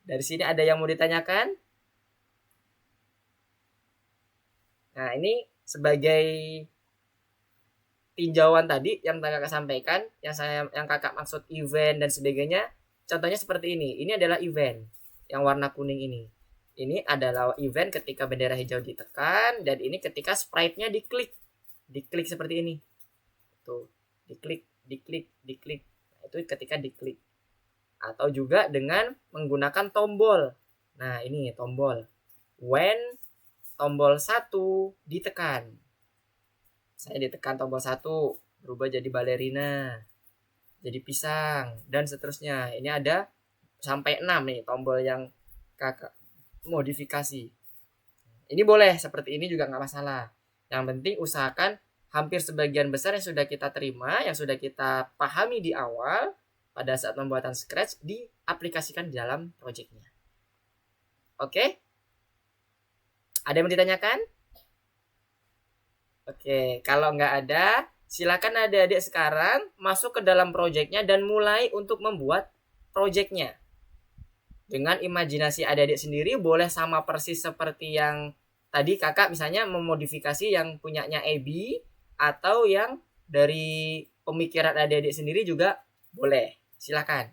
Dari sini ada yang mau ditanyakan? Nah, ini sebagai tinjauan tadi yang kakak sampaikan, yang kakak maksud event dan sebagainya. Contohnya seperti ini. Ini adalah event yang warna kuning ini. Ini adalah event ketika bendera hijau ditekan, dan ini ketika sprite-nya diklik. Diklik seperti ini. Tuh, diklik. Nah, itu ketika diklik. Atau juga dengan menggunakan tombol. Nah, ini tombol. When tombol 1 ditekan. Saya ditekan tombol 1, berubah jadi balerina, jadi pisang, dan seterusnya. Ini ada sampai 6 nih tombol yang kakak modifikasi. Ini boleh, seperti ini juga nggak masalah. Yang penting usahakan hampir sebagian besar yang sudah kita terima, yang sudah kita pahami di awal pada saat pembuatan Scratch diaplikasikan di dalam projectnya. Oke? Ada yang mau ditanyakan? Oke, kalau nggak ada, silakan adik-adik sekarang masuk ke dalam projectnya dan mulai untuk membuat projectnya. Dengan imajinasi adik-adik sendiri, boleh sama persis seperti yang tadi kakak misalnya memodifikasi yang punyanya Ebi, atau yang dari pemikiran adik-adik sendiri juga boleh. Silakan.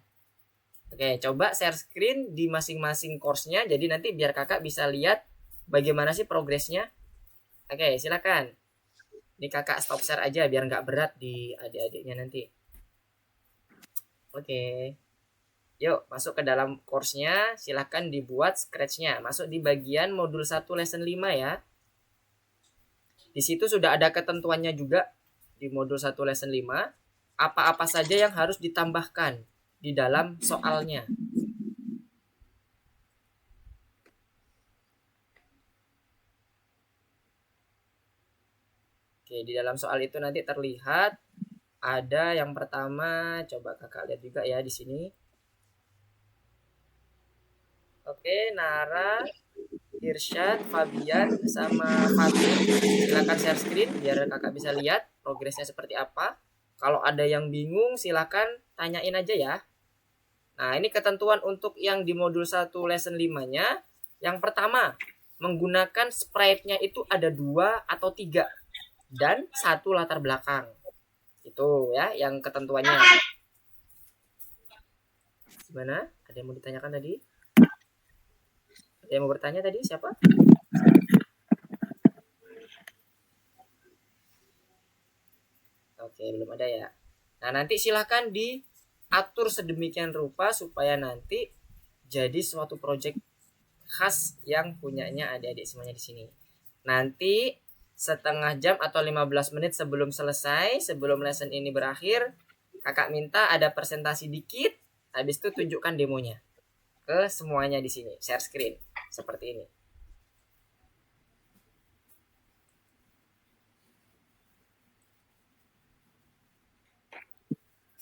Oke, coba share screen di masing-masing course-nya, jadi nanti biar kakak bisa lihat bagaimana sih progresnya. Oke, silakan. Ini kakak stop share aja biar nggak berat di adik-adiknya nanti. Oke. Yuk, masuk ke dalam course-nya. Silahkan dibuat Scratch-nya. Masuk di bagian modul 1 lesson 5 ya. Di situ sudah ada ketentuannya juga di modul 1 lesson 5. Apa-apa saja yang harus ditambahkan di dalam soalnya. Oke, di dalam soal itu nanti terlihat ada yang pertama, coba kakak lihat juga ya di sini. Oke, Nara, Irsyad, Fabian, sama Fatin. Silakan share screen biar kakak bisa lihat progresnya seperti apa. Kalau ada yang bingung silakan tanyain aja ya. Nah, ini ketentuan untuk yang di modul 1 lesson 5-nya. Yang pertama, menggunakan sprite-nya itu ada 2 atau 3 dan 1 latar belakang. Itu ya yang ketentuannya. Gimana? Ada yang mau ditanyakan tadi? Ada yang mau bertanya tadi? Siapa? Oke, belum ada ya. Nah, nanti silahkan diatur sedemikian rupa supaya nanti jadi suatu project khas yang punyanya adik-adik semuanya di sini. Nanti setengah jam atau 15 menit sebelum selesai, sebelum lesson ini berakhir, kakak minta ada presentasi dikit, habis itu tunjukkan demonya ke semuanya di sini, share screen seperti ini.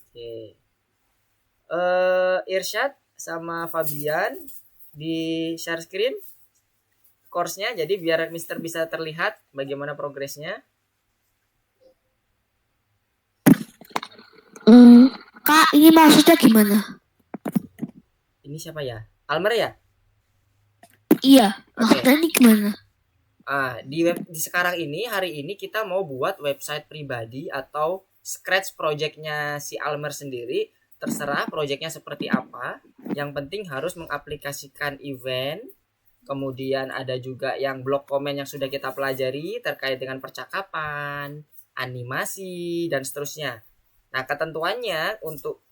Oke. Irsyad sama Fabian di share screen course-nya, jadi biar Mister bisa terlihat bagaimana progresnya. Kak, ini maksudnya gimana? Ini siapa ya? Almer ya? Iya, Oke. maksudnya ini gimana? Di sekarang ini, hari ini kita mau buat website pribadi atau Scratch projectnya si Almer sendiri. Terserah projectnya seperti apa. Yang penting harus mengaplikasikan event. Kemudian ada juga yang blok komen yang sudah kita pelajari terkait dengan percakapan, animasi, dan seterusnya. Nah, ketentuannya untuk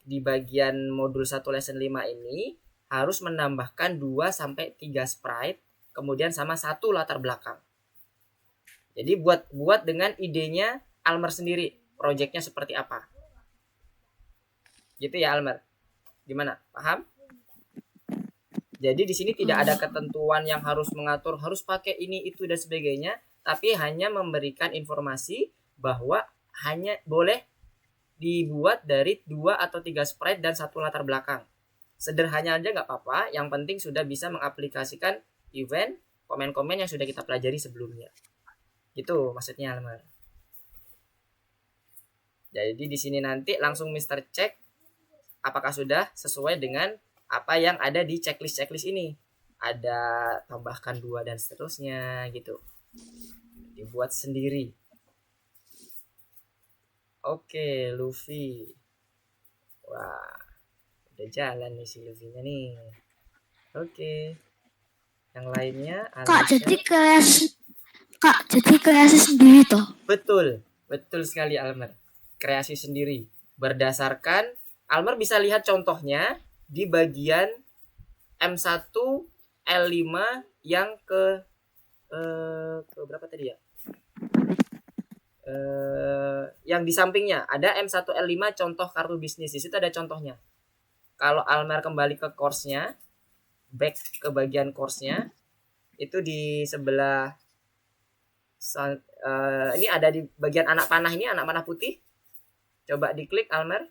di bagian modul 1 lesson 5 ini harus menambahkan 2 sampai 3 sprite, kemudian sama 1 latar belakang. Jadi buat dengan idenya Almer sendiri, projectnya seperti apa. Gitu ya Almer. Gimana? Paham? Jadi di sini tidak ada ketentuan yang harus mengatur harus pakai ini itu dan sebagainya, tapi hanya memberikan informasi bahwa hanya boleh dibuat dari 2 atau 3 sprite dan 1 latar belakang. Sederhana aja nggak apa-apa, yang penting sudah bisa mengaplikasikan event, komen-komen yang sudah kita pelajari sebelumnya. Gitu maksudnya Almer. Jadi di sini nanti langsung Mister cek apakah sudah sesuai dengan apa yang ada di checklist ini. Ada tambahkan 2 dan seterusnya gitu. Dibuat sendiri. Oke, Luffy. Wah, udah jalan nih si Luffy-nya nih. Oke. Yang lainnya Kak, jadi kreasi sendiri toh? Betul sekali Almer. Kreasi sendiri. Berdasarkan, Almer bisa lihat contohnya di bagian M1 L5 yang ke ke berapa tadi ya? Yang di sampingnya ada M1L5 contoh kartu bisnis. Di situ ada contohnya. Kalau Almer kembali ke course-nya, back ke bagian course-nya, itu di sebelah ini ada di bagian anak panah ini, anak panah putih. Coba diklik Almer,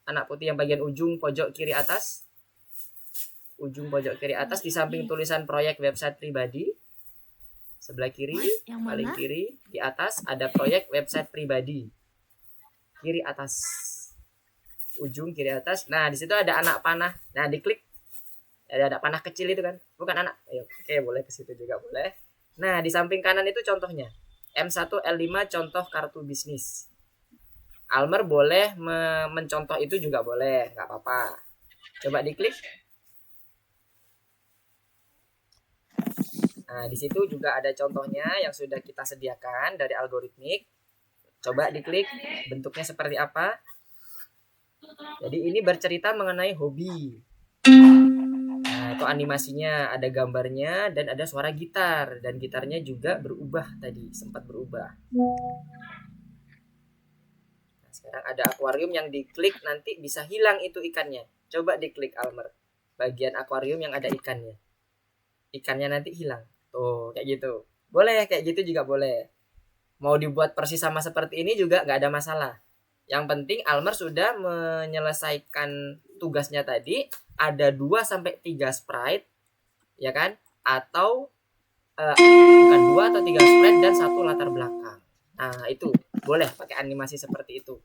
anak putih yang bagian ujung pojok kiri atas. Ujung pojok kiri atas di samping tulisan proyek website pribadi. Sebelah kiri, paling kiri di atas ada proyek website pribadi. Kiri atas. Ujung kiri atas. Nah, di situ ada anak panah. Nah, diklik. Ada anak panah kecil itu kan. Bukan anak. Ayo, oke, boleh ke situ juga boleh. Nah, di samping kanan itu contohnya. M1L5 contoh kartu bisnis. Almer boleh mencontoh itu juga boleh, nggak apa-apa. Coba diklik. Nah, di situ juga ada contohnya yang sudah kita sediakan dari algoritmik. Coba diklik, bentuknya seperti apa. Jadi ini bercerita mengenai hobi. Nah, itu animasinya, ada gambarnya dan ada suara gitar. Dan gitarnya juga berubah tadi, sempat berubah. Nah, sekarang ada akuarium yang diklik nanti bisa hilang itu ikannya. Coba diklik Almer, bagian akuarium yang ada ikannya. Ikannya nanti hilang. Tuh, kayak gitu. Boleh, kayak gitu juga boleh. Mau dibuat persis sama seperti ini juga nggak ada masalah. Yang penting Almer sudah menyelesaikan tugasnya tadi. Ada 2-3 sprite, ya kan? Atau bukan 2 atau 3 sprite dan 1 latar belakang. Nah, itu boleh pakai animasi seperti itu.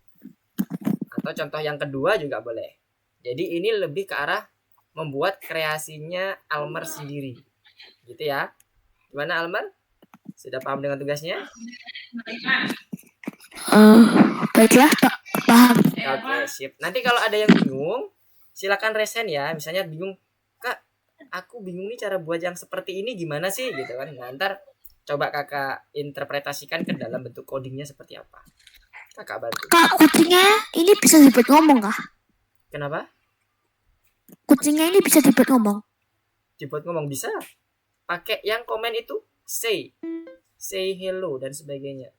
Atau contoh yang kedua juga boleh. Jadi ini lebih ke arah membuat kreasinya Almer sendiri. Gitu ya. Gimana Almer? Sudah paham dengan tugasnya? Baiklah, Pak. Paham. Oke, sip. Nanti kalau ada yang bingung, silakan resen ya. Misalnya bingung, Kak, aku bingung nih cara buat yang seperti ini gimana sih gitu kan. Nah, ntar coba kakak interpretasikan ke dalam bentuk codingnya seperti apa. Kakak bantu. Kak, kucingnya ini bisa dibuat ngomong kah? Kenapa? Kucingnya ini bisa dibuat ngomong. Dibuat ngomong bisa. Pakai yang komen itu say hello dan sebagainya.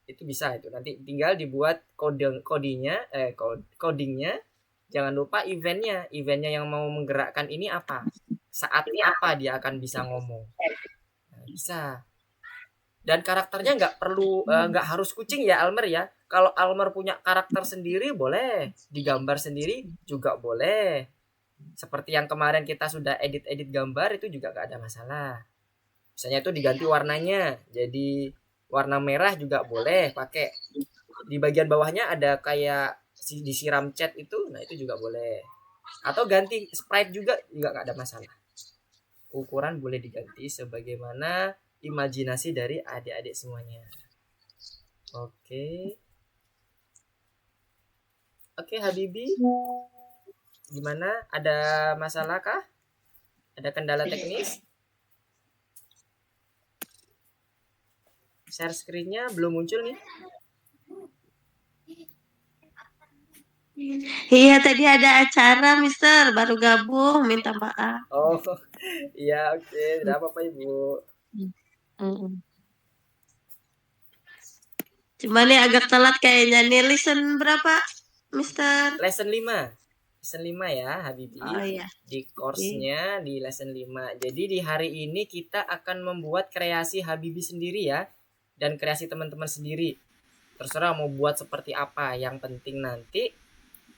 Itu bisa itu. Nanti tinggal dibuat codingnya. Jangan lupa eventnya yang mau menggerakkan ini apa, saat ini apa dia akan bisa ngomong. Nah, bisa. Dan karakternya nggak harus kucing ya Almer ya. Kalau Almer punya karakter sendiri boleh, digambar sendiri juga boleh. Seperti yang kemarin kita sudah edit gambar itu juga nggak ada masalah. Misalnya itu diganti warnanya jadi warna merah juga boleh pakai. Di bagian bawahnya ada kayak disiram cat itu, nah itu juga boleh. Atau ganti sprite juga nggak ada masalah. Ukuran boleh diganti sebagaimana imajinasi dari adik-adik semuanya. Oke, Habibi, gimana? Ada masalah kah? Ada kendala teknis? Share screen-nya belum muncul nih. Iya, tadi ada acara, Mister. Baru gabung, minta maaf. Oh, iya, oke. Tidak apa-apa, Ibu. Cuma nih agak telat kayaknya. Nih, lesson berapa, Mister? Lesson 5. Lesson 5 ya, Habibi. Oh iya. Di course-nya di lesson 5. Jadi di hari ini kita akan membuat kreasi Habibi sendiri ya. Dan kreasi teman-teman sendiri. Terserah mau buat seperti apa. Yang penting nanti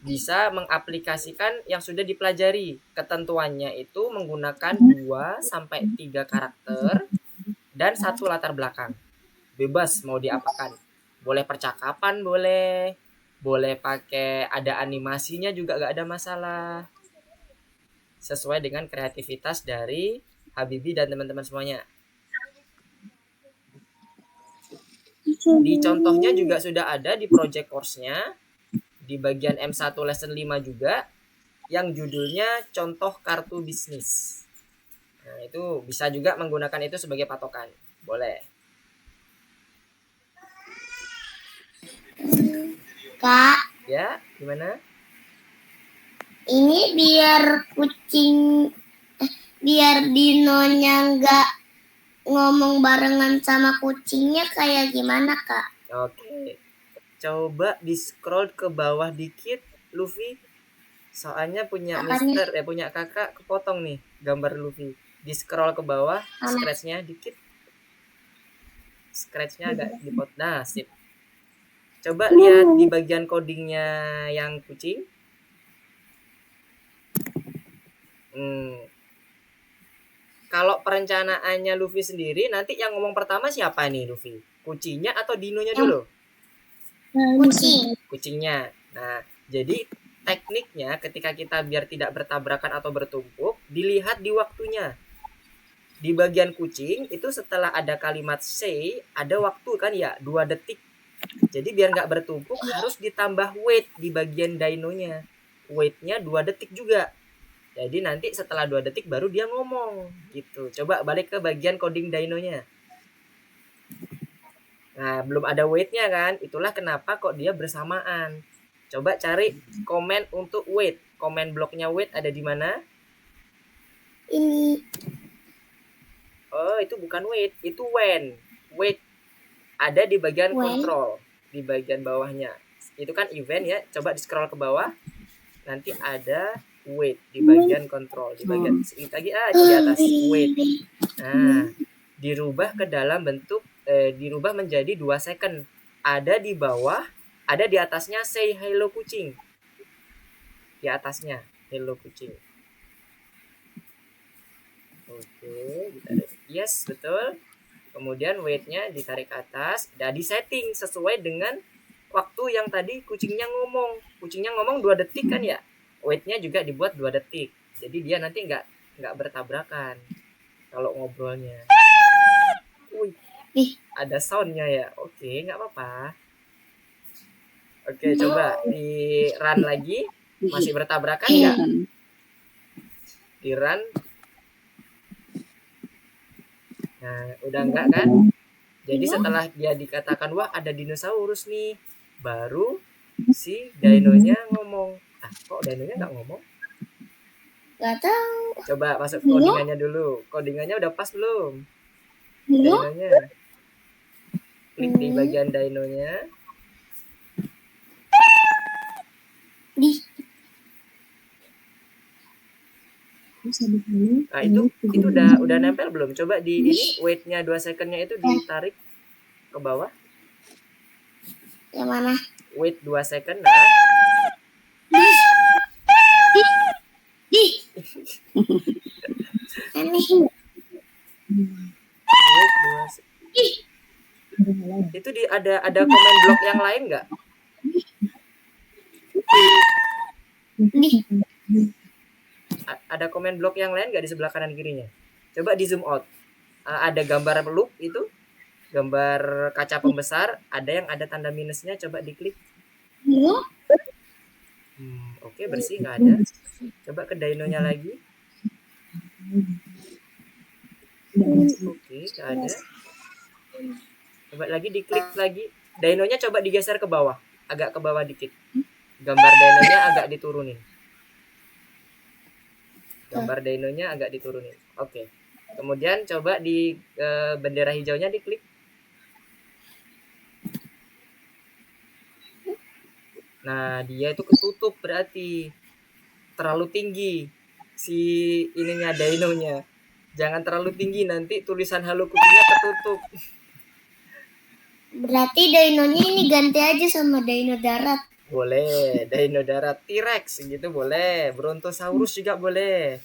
bisa mengaplikasikan yang sudah dipelajari. Ketentuannya itu menggunakan 2-3 karakter dan 1 latar belakang. Bebas mau diapakan. Boleh percakapan, boleh pakai ada animasinya juga gak ada masalah. Sesuai dengan kreativitas dari Habibi dan teman-teman semuanya. Di contohnya juga sudah ada di project course-nya. Di bagian M1 lesson 5 juga yang judulnya contoh kartu bisnis. Nah, itu bisa juga menggunakan itu sebagai patokan. Boleh. Kak, Ya, gimana? ini biar kucing biar dinonya ngomong barengan sama kucingnya kayak gimana, Kak? Oke. Coba di-scroll ke bawah dikit, Luffy. Soalnya punya Apanya? punya kakak kepotong nih gambar Luffy. Di-scroll ke bawah, Mana? scratch-nya dikit. Scratch-nya agak dipot. Nah, sip. Coba lihat di bagian codingnya yang kucing. Kalau perencanaannya Luffy sendiri, nanti yang ngomong pertama siapa nih Luffy? Kucingnya atau dinonya dulu? Kucing. Kucingnya. Nah, jadi tekniknya ketika kita biar tidak bertabrakan atau bertumpuk, dilihat di waktunya. Di bagian kucing itu setelah ada kalimat say, ada waktu kan ya, 2 detik. Jadi biar nggak bertumpuk harus ditambah wait di bagian dinonya. Wait-nya 2 detik juga. Jadi nanti setelah 2 detik baru dia ngomong gitu. Coba balik ke bagian coding dinonya. Nah, belum ada wait-nya kan? Itulah kenapa kok dia bersamaan. Coba cari komen untuk wait. Komen bloknya wait ada di mana? Ini. Oh, itu bukan wait, itu when. Wait ada di bagian When. control, di bagian bawahnya. Itu kan event ya. Coba di-scroll ke bawah. Nanti ada wait di bagian control, di bagian sedikit lagi di atas wait. Nah, dirubah ke dalam bentuk dirubah menjadi 2 second. Ada di bawah, ada di atasnya say hello kucing. Di atasnya hello kucing. Oke, ditarik. Yes, betul. Kemudian wait-nya ditarik ke atas, dan disetting sesuai dengan waktu yang tadi kucingnya ngomong. Kucingnya ngomong 2 detik kan ya? Wait-nya juga dibuat 2 detik. Jadi dia nanti nggak bertabrakan kalau ngobrolnya. Wih, ada soundnya ya. Oke, nggak apa-apa. Oke, coba di run lagi. Masih bertabrakan nggak? Di run. Nah, udah enggak kan? Jadi setelah dia dikatakan, wah ada dinosaurus nih, baru si dinonya ngomong. Kok dinonya nggak ngomong? Gak tahu. Coba masuk codingannya dulu. Codingannya udah pas belum? Dinonya. Klik di bagian dinonya. Nah, itu udah nempel belum? Coba di ini wait-nya 2 second-nya itu ditarik ke bawah. Yang mana? Wait 2 second. Nah. Aneh. Wait 2 second. Itu ada komen blok yang lain nggak? Ada komen blok yang lain nggak di sebelah kanan kirinya? Coba di zoom out. Ada gambar loop itu, gambar kaca pembesar, ada yang ada tanda minusnya, coba diklik. Oke, bersih, nggak ada. Coba ke dinonya lagi. Oke, nggak ada. Coba lagi diklik lagi. Dinonya coba digeser ke bawah, agak ke bawah dikit. Gambar dinonya agak diturunin. Gambar dinonya agak diturunin. Oke. Kemudian coba di bendera hijaunya diklik. Nah, dia itu ketutup berarti. Terlalu tinggi si ininya dinonya. Jangan terlalu tinggi, nanti tulisan halo kucingnya ketutup. Berarti dinonya ini ganti aja sama dino darat. Boleh, dino darat, T-Rex gitu boleh, Brontosaurus juga boleh.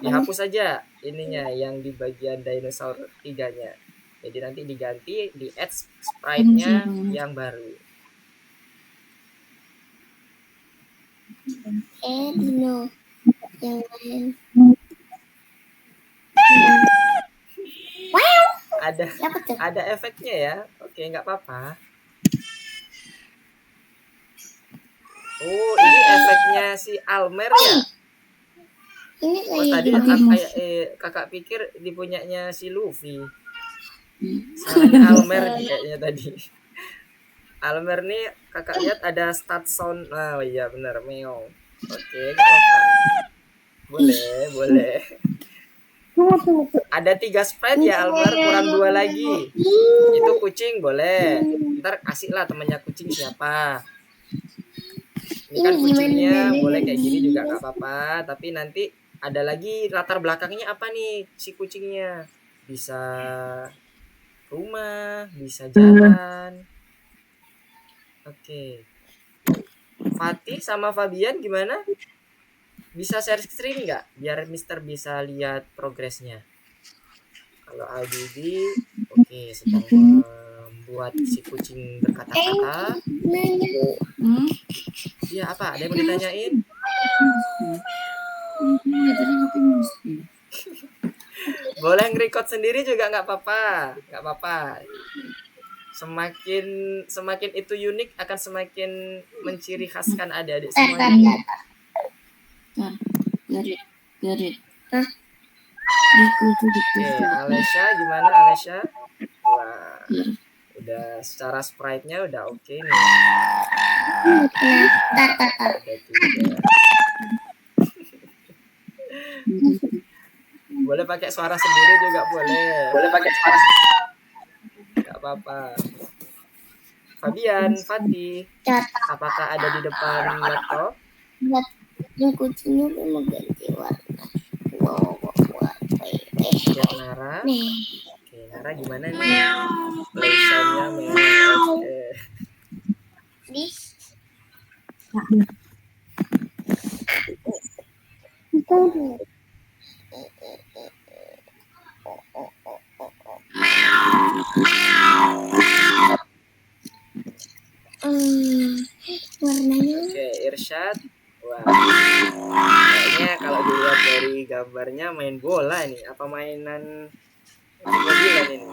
Dihapus saja ininya yang di bagian dinosaur 3-nya. Jadi nanti diganti di add sprite-nya yang baru. Dino yang lain. Wow. Ada efeknya ya. Oke, nggak apa-apa. Oh, ini efeknya si Almer ya. Ini tadi kakak pikir dipunyanya si Luffy. Salahnya Almer kayaknya tadi. Almer nih kakak lihat ada start sound. Oh iya benar, meong. Oke, nggak apa-apa. Boleh. Tunggu. Ada 3 sprite ya Alvar, kurang 2 lagi. Itu kucing boleh. Ntar kasih lah temennya kucing siapa. Ini kan kucingnya boleh kayak gini juga nggak apa-apa. Tapi nanti ada lagi latar belakangnya apa nih si kucingnya. Bisa rumah, bisa jalan. Oke. Fatih sama Fabian gimana? Bisa share screen nggak? Biar Mister bisa lihat progresnya. Kalau Aldi, oke, sedang membuat si kucing berkata-kata. Iya apa? Ada yang mau ditanyain? Boleh nge-record sendiri juga nggak apa-apa. Nggak apa-apa. Semakin itu unik akan semakin menciri khaskan adik-adik semuanya. Garit. Oke, Alesha gimana Alesha? Wah, udah secara sprite-nya udah oke nih. Ada 3. Boleh pakai suara sendiri juga boleh. Gak apa-apa. Fabian, Fatih, apakah ada di depan laptop? Yang kucingnya tuh mau ganti warna. Lihat Nara. Oke, Nara gimana nih? Play sound-nya oke. Warnanya Oke, Irsyad. Wah, kayaknya kalau dilihat dari gambarnya main bola nih. Apa mainan mobilan ini?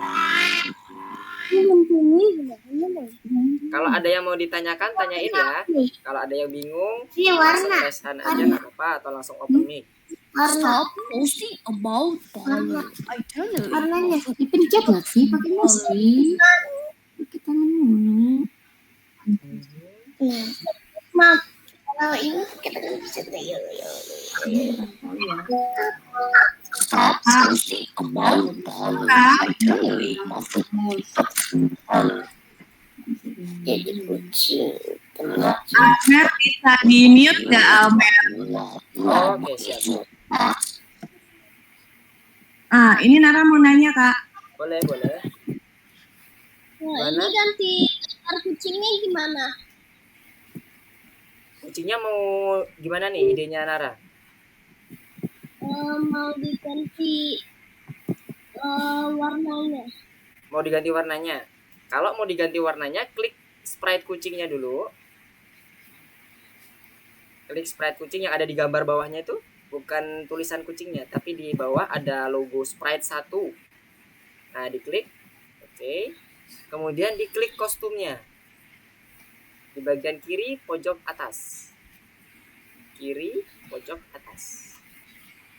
Kalau ada yang mau ditanyakan, tanyain ya. Kalau ada yang bingung, langsung raise hand aja nggak apa-apa atau langsung open mic. warna Posting about Warna. I tell you. warnanya Dipencet nggak sih pakai mouse sih? Pakai tangan mulu. Maaf, kalau ini kita kan bisa ya. Stop posting about I tell you. Jadi kucing. Amer bisa di mute nggak Amer? Oke, siap. Ini Nara mau nanya Kak. Boleh. Nah, ini ganti gambar kucingnya gimana? Kucingnya mau gimana nih idenya Nara? Mau diganti warnanya. Mau diganti warnanya. Kalau mau diganti warnanya, klik sprite kucingnya dulu. Klik sprite kucing yang ada di gambar bawahnya itu. Bukan tulisan kucingnya, tapi di bawah ada logo sprite 1. Nah, diklik. Oke. Kemudian diklik kostumnya. Di bagian kiri pojok atas. Kiri pojok atas.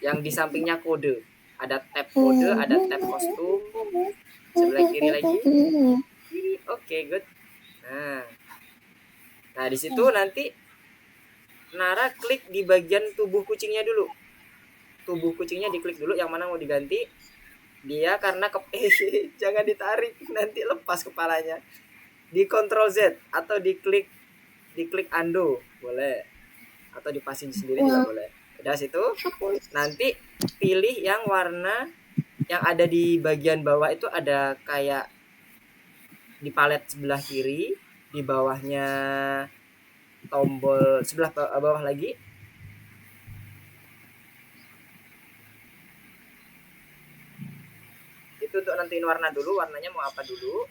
Yang di sampingnya kode. Ada tab kode, ada tab kostum. Sebelah kiri lagi. Kiri. Oke, good. Nah, di situ nanti Nara klik di bagian tubuh kucingnya dulu. Tubuh kucingnya diklik dulu yang mana mau diganti. Dia karena jangan ditarik, nanti lepas kepalanya. Di Ctrl Z atau diklik undo boleh. Atau dipasin sendiri juga boleh. Udah situ. Nanti pilih yang warna yang ada di bagian bawah itu ada kayak di palet sebelah kiri, di bawahnya tombol sebelah bawah lagi. Itu untuk nentuin warna dulu, warnanya mau apa dulu.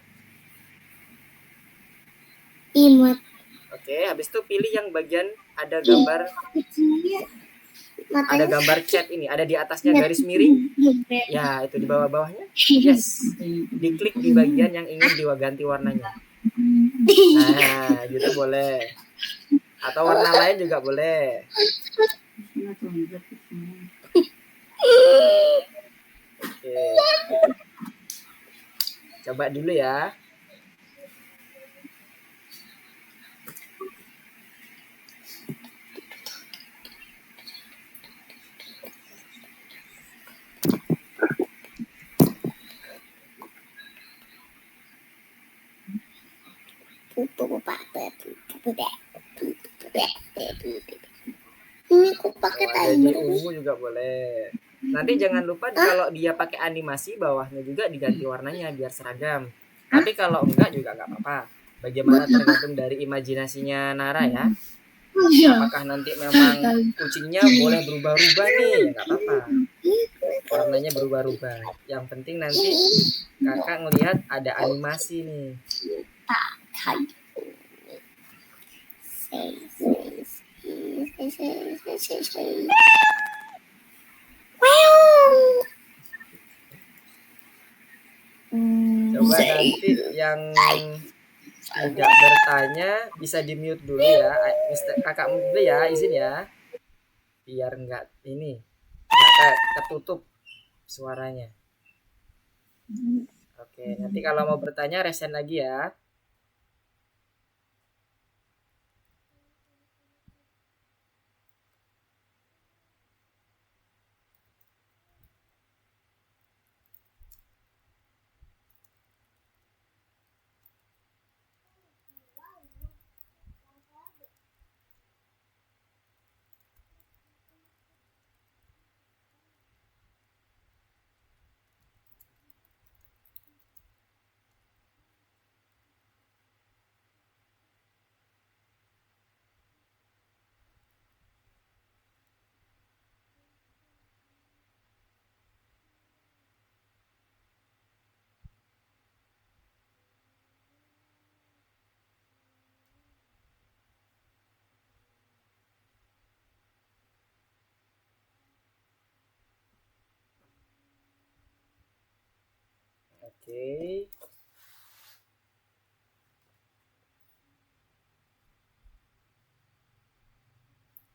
Imut. Oke, habis itu pilih yang bagian ada gambar ada gambar chat ini, ada di atasnya garis miring. Ya, itu di bawah-bawahnya. Yes. Diklik di bagian yang ingin diganti warnanya. Nah, gitu boleh. Atau warna lain juga boleh. Oke. Coba dulu ya. Ini aku pakai Oh, ada di timer nih. ungu juga boleh. Nanti jangan lupa kalau dia pakai animasi bawahnya juga diganti warnanya biar seragam. Tapi kalau enggak juga nggak apa-apa. Bagaimana tergantung dari imajinasinya Nara ya. Apakah nanti memang kucingnya boleh berubah-ubah nih? Ya nggak apa-apa. Warnanya berubah-ubah. Yang penting nanti kakak ngelihat ada animasi nih. Coba nanti yang tidak bertanya bisa di mute dulu ya, kakak mute dulu ya, izin ya, biar nggak ketutup suaranya. Oke, nanti kalau mau bertanya resen lagi ya. Oke.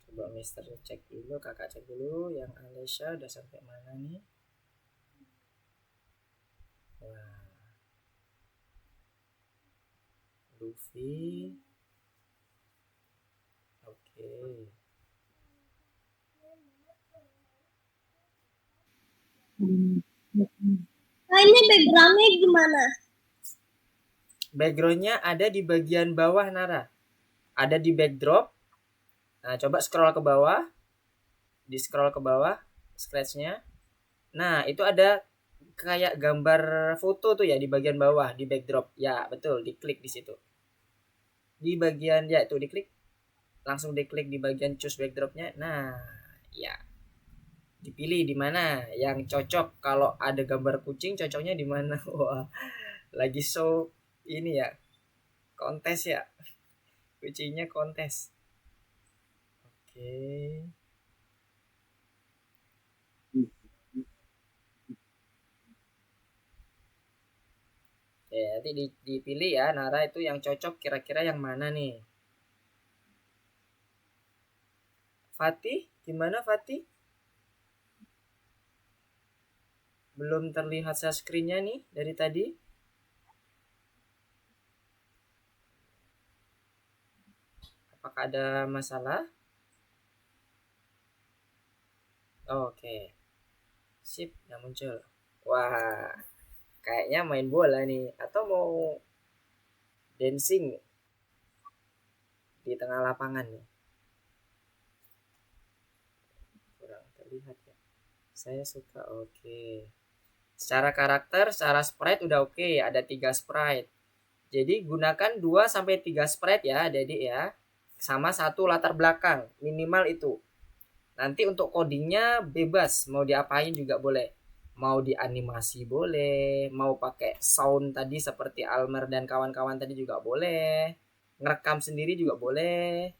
Coba Mister cek dulu, kakak cek dulu yang Alesha udah sampai mana nih. Wah. Luffy. Oke. Nah, ini backgroundnya gimana? Backgroundnya ada di bagian bawah Nara. Ada di backdrop. Nah, coba scroll ke bawah. Di scroll ke bawah scratch-nya. Nah, itu ada kayak gambar foto tuh ya di bagian bawah di backdrop. Ya, betul, diklik di situ. Di bagian ya itu diklik. Langsung diklik di bagian choose backdropnya. Nah, ya. Dipilih di mana yang cocok. Kalau ada gambar kucing cocoknya di mana? Wah, lagi show ini ya. Kontes ya. Kucingnya kontes. Oke. Ya, nanti dipilih ya Nara itu yang cocok kira-kira yang mana nih. Fatih, gimana Fatih? Belum terlihat share screen-nya nih dari tadi. Apakah ada masalah? Oke. Sip, yang muncul. Wah, kayaknya main bola nih atau mau dancing di tengah lapangan nih. Kurang terlihat ya. Saya suka oke. Secara karakter, secara sprite udah oke. Ada 3 sprite. Jadi gunakan 2 sampai 3 sprite ya, Adik ya. Sama 1 latar belakang, minimal itu. Nanti untuk codingnya bebas, mau diapain juga boleh. Mau dianimasi boleh, mau pakai sound tadi seperti Almer dan kawan-kawan tadi juga boleh. Ngerekam sendiri juga boleh.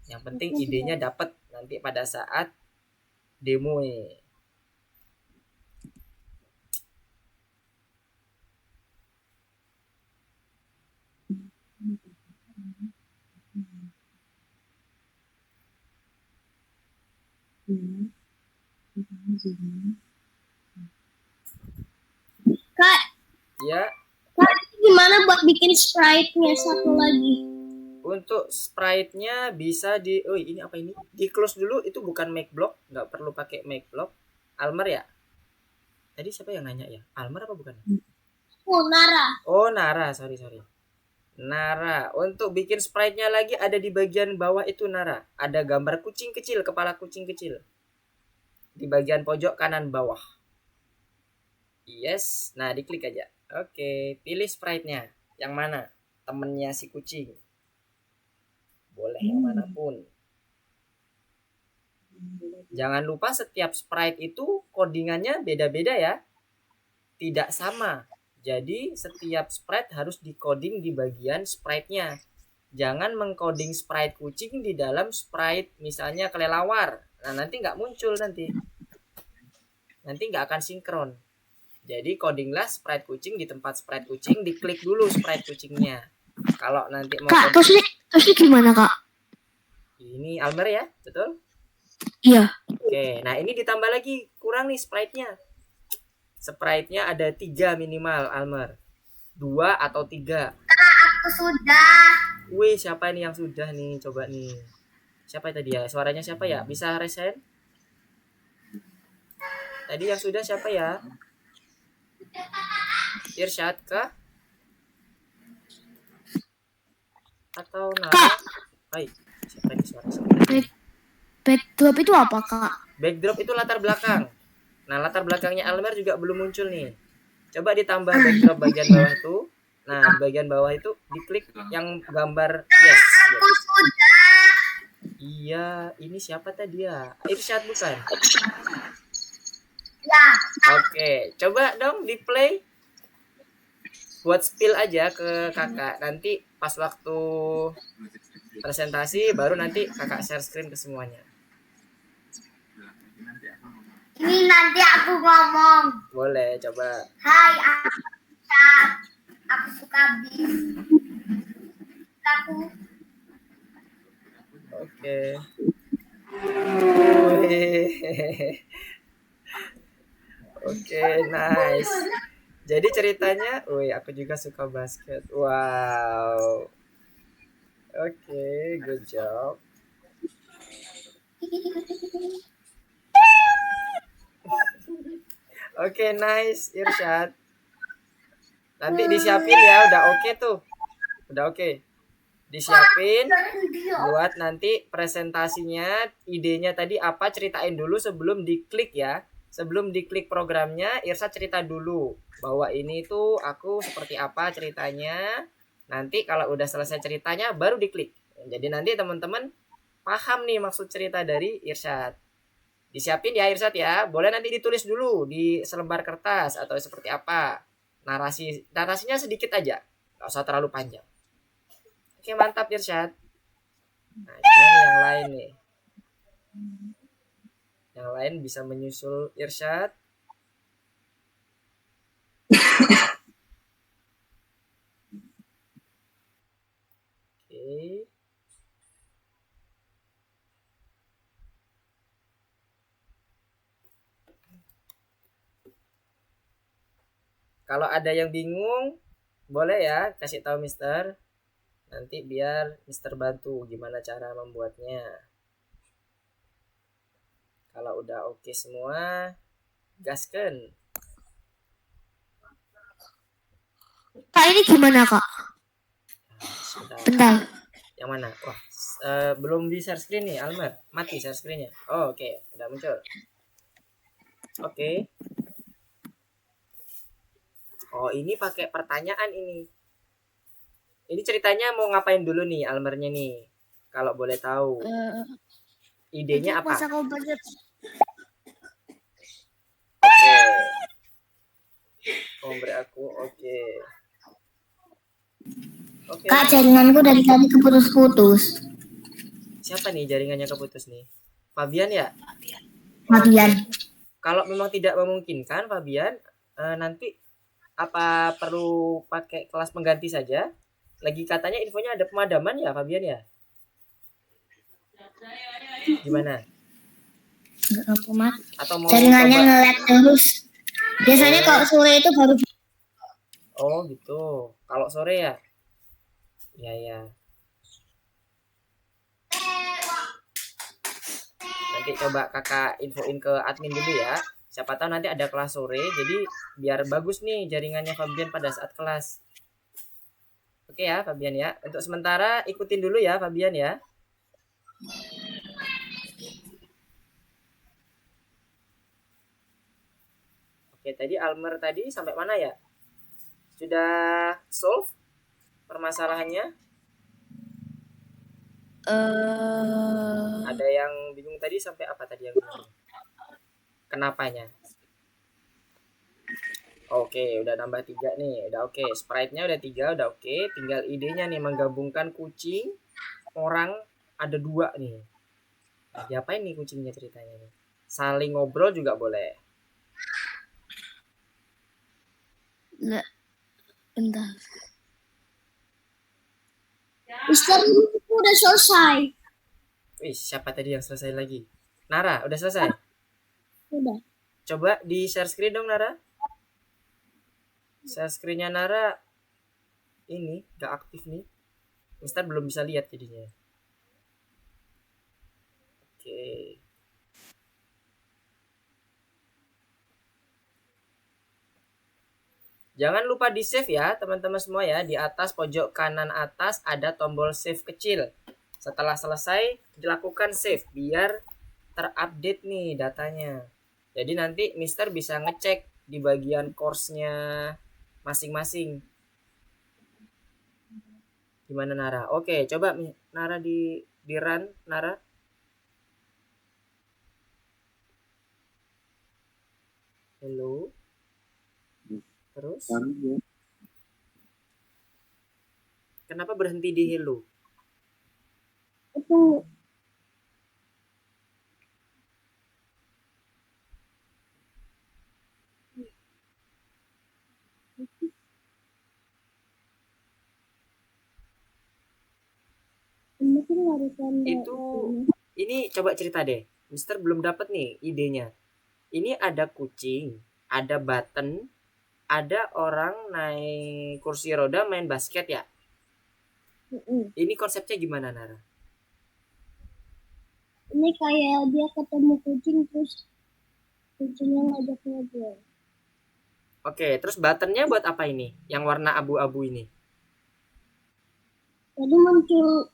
Yang penting idenya dapat nanti pada saat demo nih. Kak, Ya, Kak, gimana buat bikin sprite-nya satu lagi? untuk sprite-nya bisa ini apa ini? Di close dulu, itu bukan make block, nggak perlu pakai make block. Almer ya? Tadi siapa yang nanya ya? Almer apa bukan? Oh, Nara. Oh, Nara, sorry. Nara, untuk bikin sprite-nya lagi ada di bagian bawah itu Nara. Ada gambar kucing kecil, kepala kucing kecil. Di bagian pojok kanan bawah. Yes, nah diklik aja. Oke, pilih sprite-nya. Yang mana? Temennya si kucing. Boleh yang manapun. Jangan lupa setiap sprite itu codingannya beda-beda ya. Tidak sama. Jadi setiap sprite harus di-coding di bagian sprite-nya. Jangan mengcoding sprite kucing di dalam sprite misalnya kelelawar. Nah nanti nggak muncul nanti. Nanti nggak akan sinkron. Jadi codinglah sprite kucing di tempat sprite kucing. Diklik dulu sprite kucingnya. Kalau nanti mau Kak, terusnya gimana Kak? Ini Almer ya, betul? Iya. Oke, nah ini ditambah lagi, kurang nih sprite-nya. Sprite-nya ada 3 minimal, Almer. 2 atau 3. Aku sudah. Wih, siapa nih yang sudah nih? Coba nih. Siapa tadi ya? Suaranya siapa ya? Bisa resen? Tadi yang sudah siapa ya? Irsyad kah? Atau Nara? Hai, siapa nih suara? Backdrop itu apa Kak? Backdrop itu latar belakang. Nah, latar belakangnya Almer juga belum muncul nih. Coba ditambah backdrop bagian bawah tuh. Nah, di bagian bawah itu diklik yang gambar yes. Aku sudah. Iya, ini siapa tadi ya? Irsyad bukan? Ya. Oke, coba dong di play. Buat spill aja ke kakak. Nanti pas waktu presentasi baru nanti kakak share screen ke semuanya. Ini nanti aku ngomong. Boleh, coba. Hai, aku suka bis. Aku. Oke. Oke, nice. Jadi ceritanya, aku juga suka basket. Wow. Oke, good job. Oke, nice, Irsyad. Nanti disiapin ya, udah oke tuh. Udah oke. Disiapin buat nanti presentasinya, idenya tadi apa, ceritain dulu sebelum diklik ya. Sebelum diklik programnya, Irsyad cerita dulu bahwa ini tuh aku seperti apa ceritanya. Nanti kalau udah selesai ceritanya baru diklik. Jadi nanti teman-teman paham nih maksud cerita dari Irsyad. Disiapin ya Irsyad ya. Boleh nanti ditulis dulu di selembar kertas atau seperti apa. Narasinya sedikit aja. Gak usah terlalu panjang. Oke, mantap Irsyad. Nah, yang lain nih. Yang lain bisa menyusul Irsyad. Oke. Kalau ada yang bingung, boleh ya kasih tahu Mister. Nanti biar Mister bantu gimana cara membuatnya. Kalau udah oke semua, gaskan. Kak, ini gimana Kak? Bentar. Yang mana? Wah, belum di share screen nih, Almer. Mati share screen-nya. Oh, oke. Udah muncul. Oke. Oh, ini pakai pertanyaan ini. Ini ceritanya mau ngapain dulu nih Almernya nih? Kalau boleh tahu. Idenya apa? Oke. Kompre aku, oke. Oke. Kak, jaringanku dari tadi keputus-putus. Siapa nih jaringannya keputus nih? Fabian ya? Fabian. Kalau memang tidak memungkinkan Fabian, nanti apa perlu pakai kelas pengganti saja? Lagi katanya infonya ada pemadaman ya Fabian ya? Gimana? Enggak aku mat. Atau mau Jaringannya coba? nge-lag terus. Biasanya kalau sore itu baru. Oh gitu. Kalau sore ya? Ya. Nanti coba kakak infoin ke admin dulu ya. Siapa tahu nanti ada kelas sore, jadi biar bagus nih jaringannya Fabian pada saat kelas. Oke ya Fabian ya. Untuk sementara ikutin dulu ya Fabian ya. Oke, tadi Almer tadi sampai mana ya? Sudah solve permasalahannya? Ada yang bingung tadi sampai apa tadi yang bingung? Kenapanya? Oke, udah nambah 3 nih. Udah oke. Sprite-nya udah 3, udah oke. Tinggal idenya nih menggabungkan kucing, orang, ada 2 nih. Nah, diapain nih kucingnya ceritanya nih? Saling ngobrol juga boleh. Enggak, bentar. Mister, ini udah selesai. Wih, siapa tadi yang selesai lagi? Nara, udah selesai? Udah. Coba di share screen dong Nara. Share screen-nya Nara ini gak aktif nih. Mister belum bisa lihat jadinya. Oke. Jangan lupa di save ya teman-teman semua ya. Di atas pojok kanan atas ada tombol save kecil. Setelah selesai dilakukan save biar terupdate nih datanya. Jadi nanti Mister bisa ngecek di bagian course-nya masing-masing. Gimana Nara? Oke, coba Nara di run Nara. Hello. Terus? Kenapa berhenti di hello? Itu Itu ini coba cerita deh. Mister belum dapat nih idenya. Ini ada kucing, ada button, ada orang naik kursi roda main basket ya. Ini konsepnya gimana Nara? Ini kayak dia ketemu kucing terus kucingnya ngajak ngobrol. Oke, terus buttonnya buat apa ini? Yang warna abu-abu ini? Jadi muncul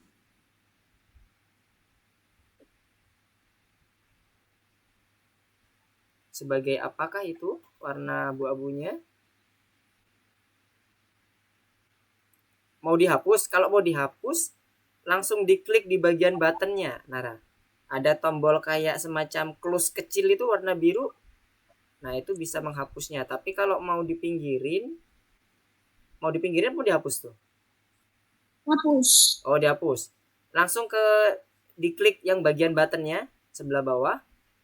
Sebagai apakah itu warna abu-abunya? Mau dihapus? Kalau mau dihapus, langsung diklik di bagian buttonnya, Nara. Ada tombol kayak semacam close kecil itu warna biru. Nah, itu bisa menghapusnya. Tapi kalau mau dipinggirin mau dihapus tuh? hapus. Oh, dihapus. Langsung ke diklik yang bagian buttonnya sebelah bawah.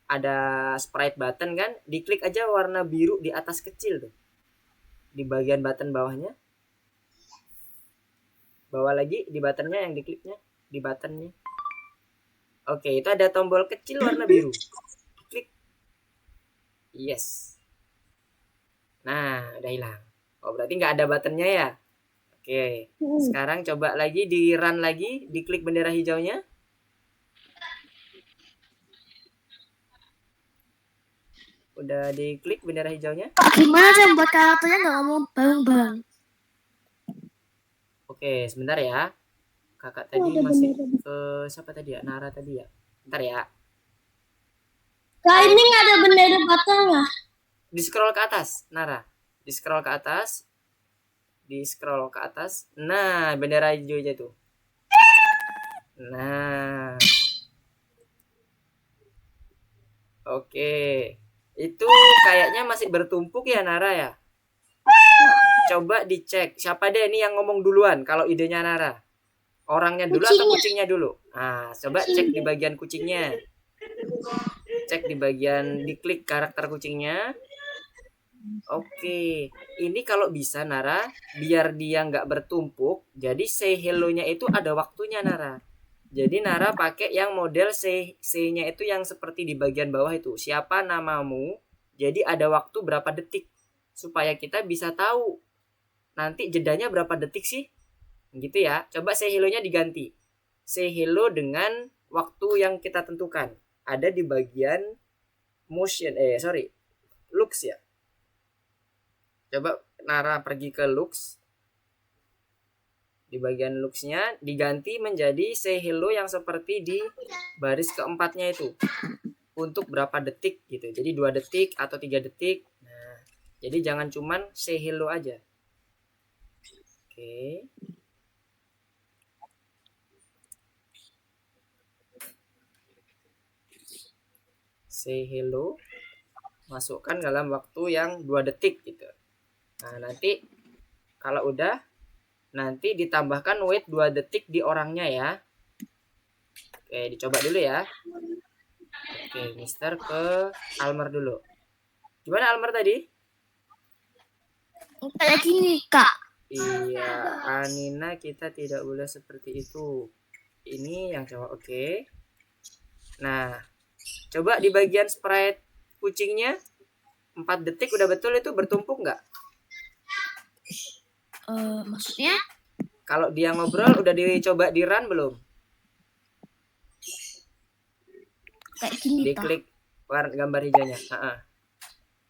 Ada sprite button kan? Diklik aja warna biru di atas kecil tuh. Di bagian button bawahnya. Bawah lagi di buttonnya yang dikliknya. Di buttonnya. Oke, itu ada tombol kecil warna biru. Klik. Yes. Nah, udah hilang. Oh, berarti nggak ada buttonnya ya? Oke. Sekarang coba lagi di run lagi. Diklik bendera hijaunya. Udah diklik bendera hijaunya. Gimana sih buat karakternya nggak ngomong bang? Oke, sebentar ya. Kakak tadi masih ke siapa tadi ya? Nara tadi ya. Bentar ya. Kak, ini nggak ada bendera batangnya. Di scroll ke atas, Nara. Di scroll ke atas. Di scroll ke atas. Nah, bendera hijau aja tuh. Nah. Oke. Itu kayaknya masih bertumpuk ya Nara ya. Coba dicek. Siapa deh ini yang ngomong duluan kalau idenya Nara? Orangnya dulu atau kucingnya dulu? Nah, coba cek di bagian kucingnya. Cek di bagian diklik karakter kucingnya. Oke, ini kalau bisa Nara, biar dia nggak bertumpuk, jadi say hello-nya itu ada waktunya Nara. Jadi Nara pakai yang model say-nya itu yang seperti di bagian bawah itu. Siapa namamu? Jadi ada waktu berapa detik supaya kita bisa tahu nanti jedanya berapa detik sih? Gitu ya. Coba say hello-nya diganti. Say hello dengan waktu yang kita tentukan. Ada di bagian motion looks ya. Coba Nara pergi ke looks. Di bagian looks-nya diganti menjadi say hello yang seperti di baris keempatnya itu. Untuk berapa detik gitu. Jadi 2 detik atau 3 detik. Nah, jadi jangan cuman say hello aja. Oke. Say hello. Masukkan dalam waktu yang 2 detik gitu. Nah, nanti kalau udah nanti ditambahkan wait 2 detik di orangnya ya. Oke, dicoba dulu ya. Oke, Mister ke Almer dulu. Gimana Almer tadi? Kayak gini, Kak. Iya, Anina kita tidak boleh seperti itu. Ini yang cowok, oke. Nah, coba di bagian sprite kucingnya 4 detik udah betul itu bertumpuk nggak? Maksudnya? Kalau dia ngobrol udah dicoba di run belum? Kayak gini, Diklik warna gambar hijaunya.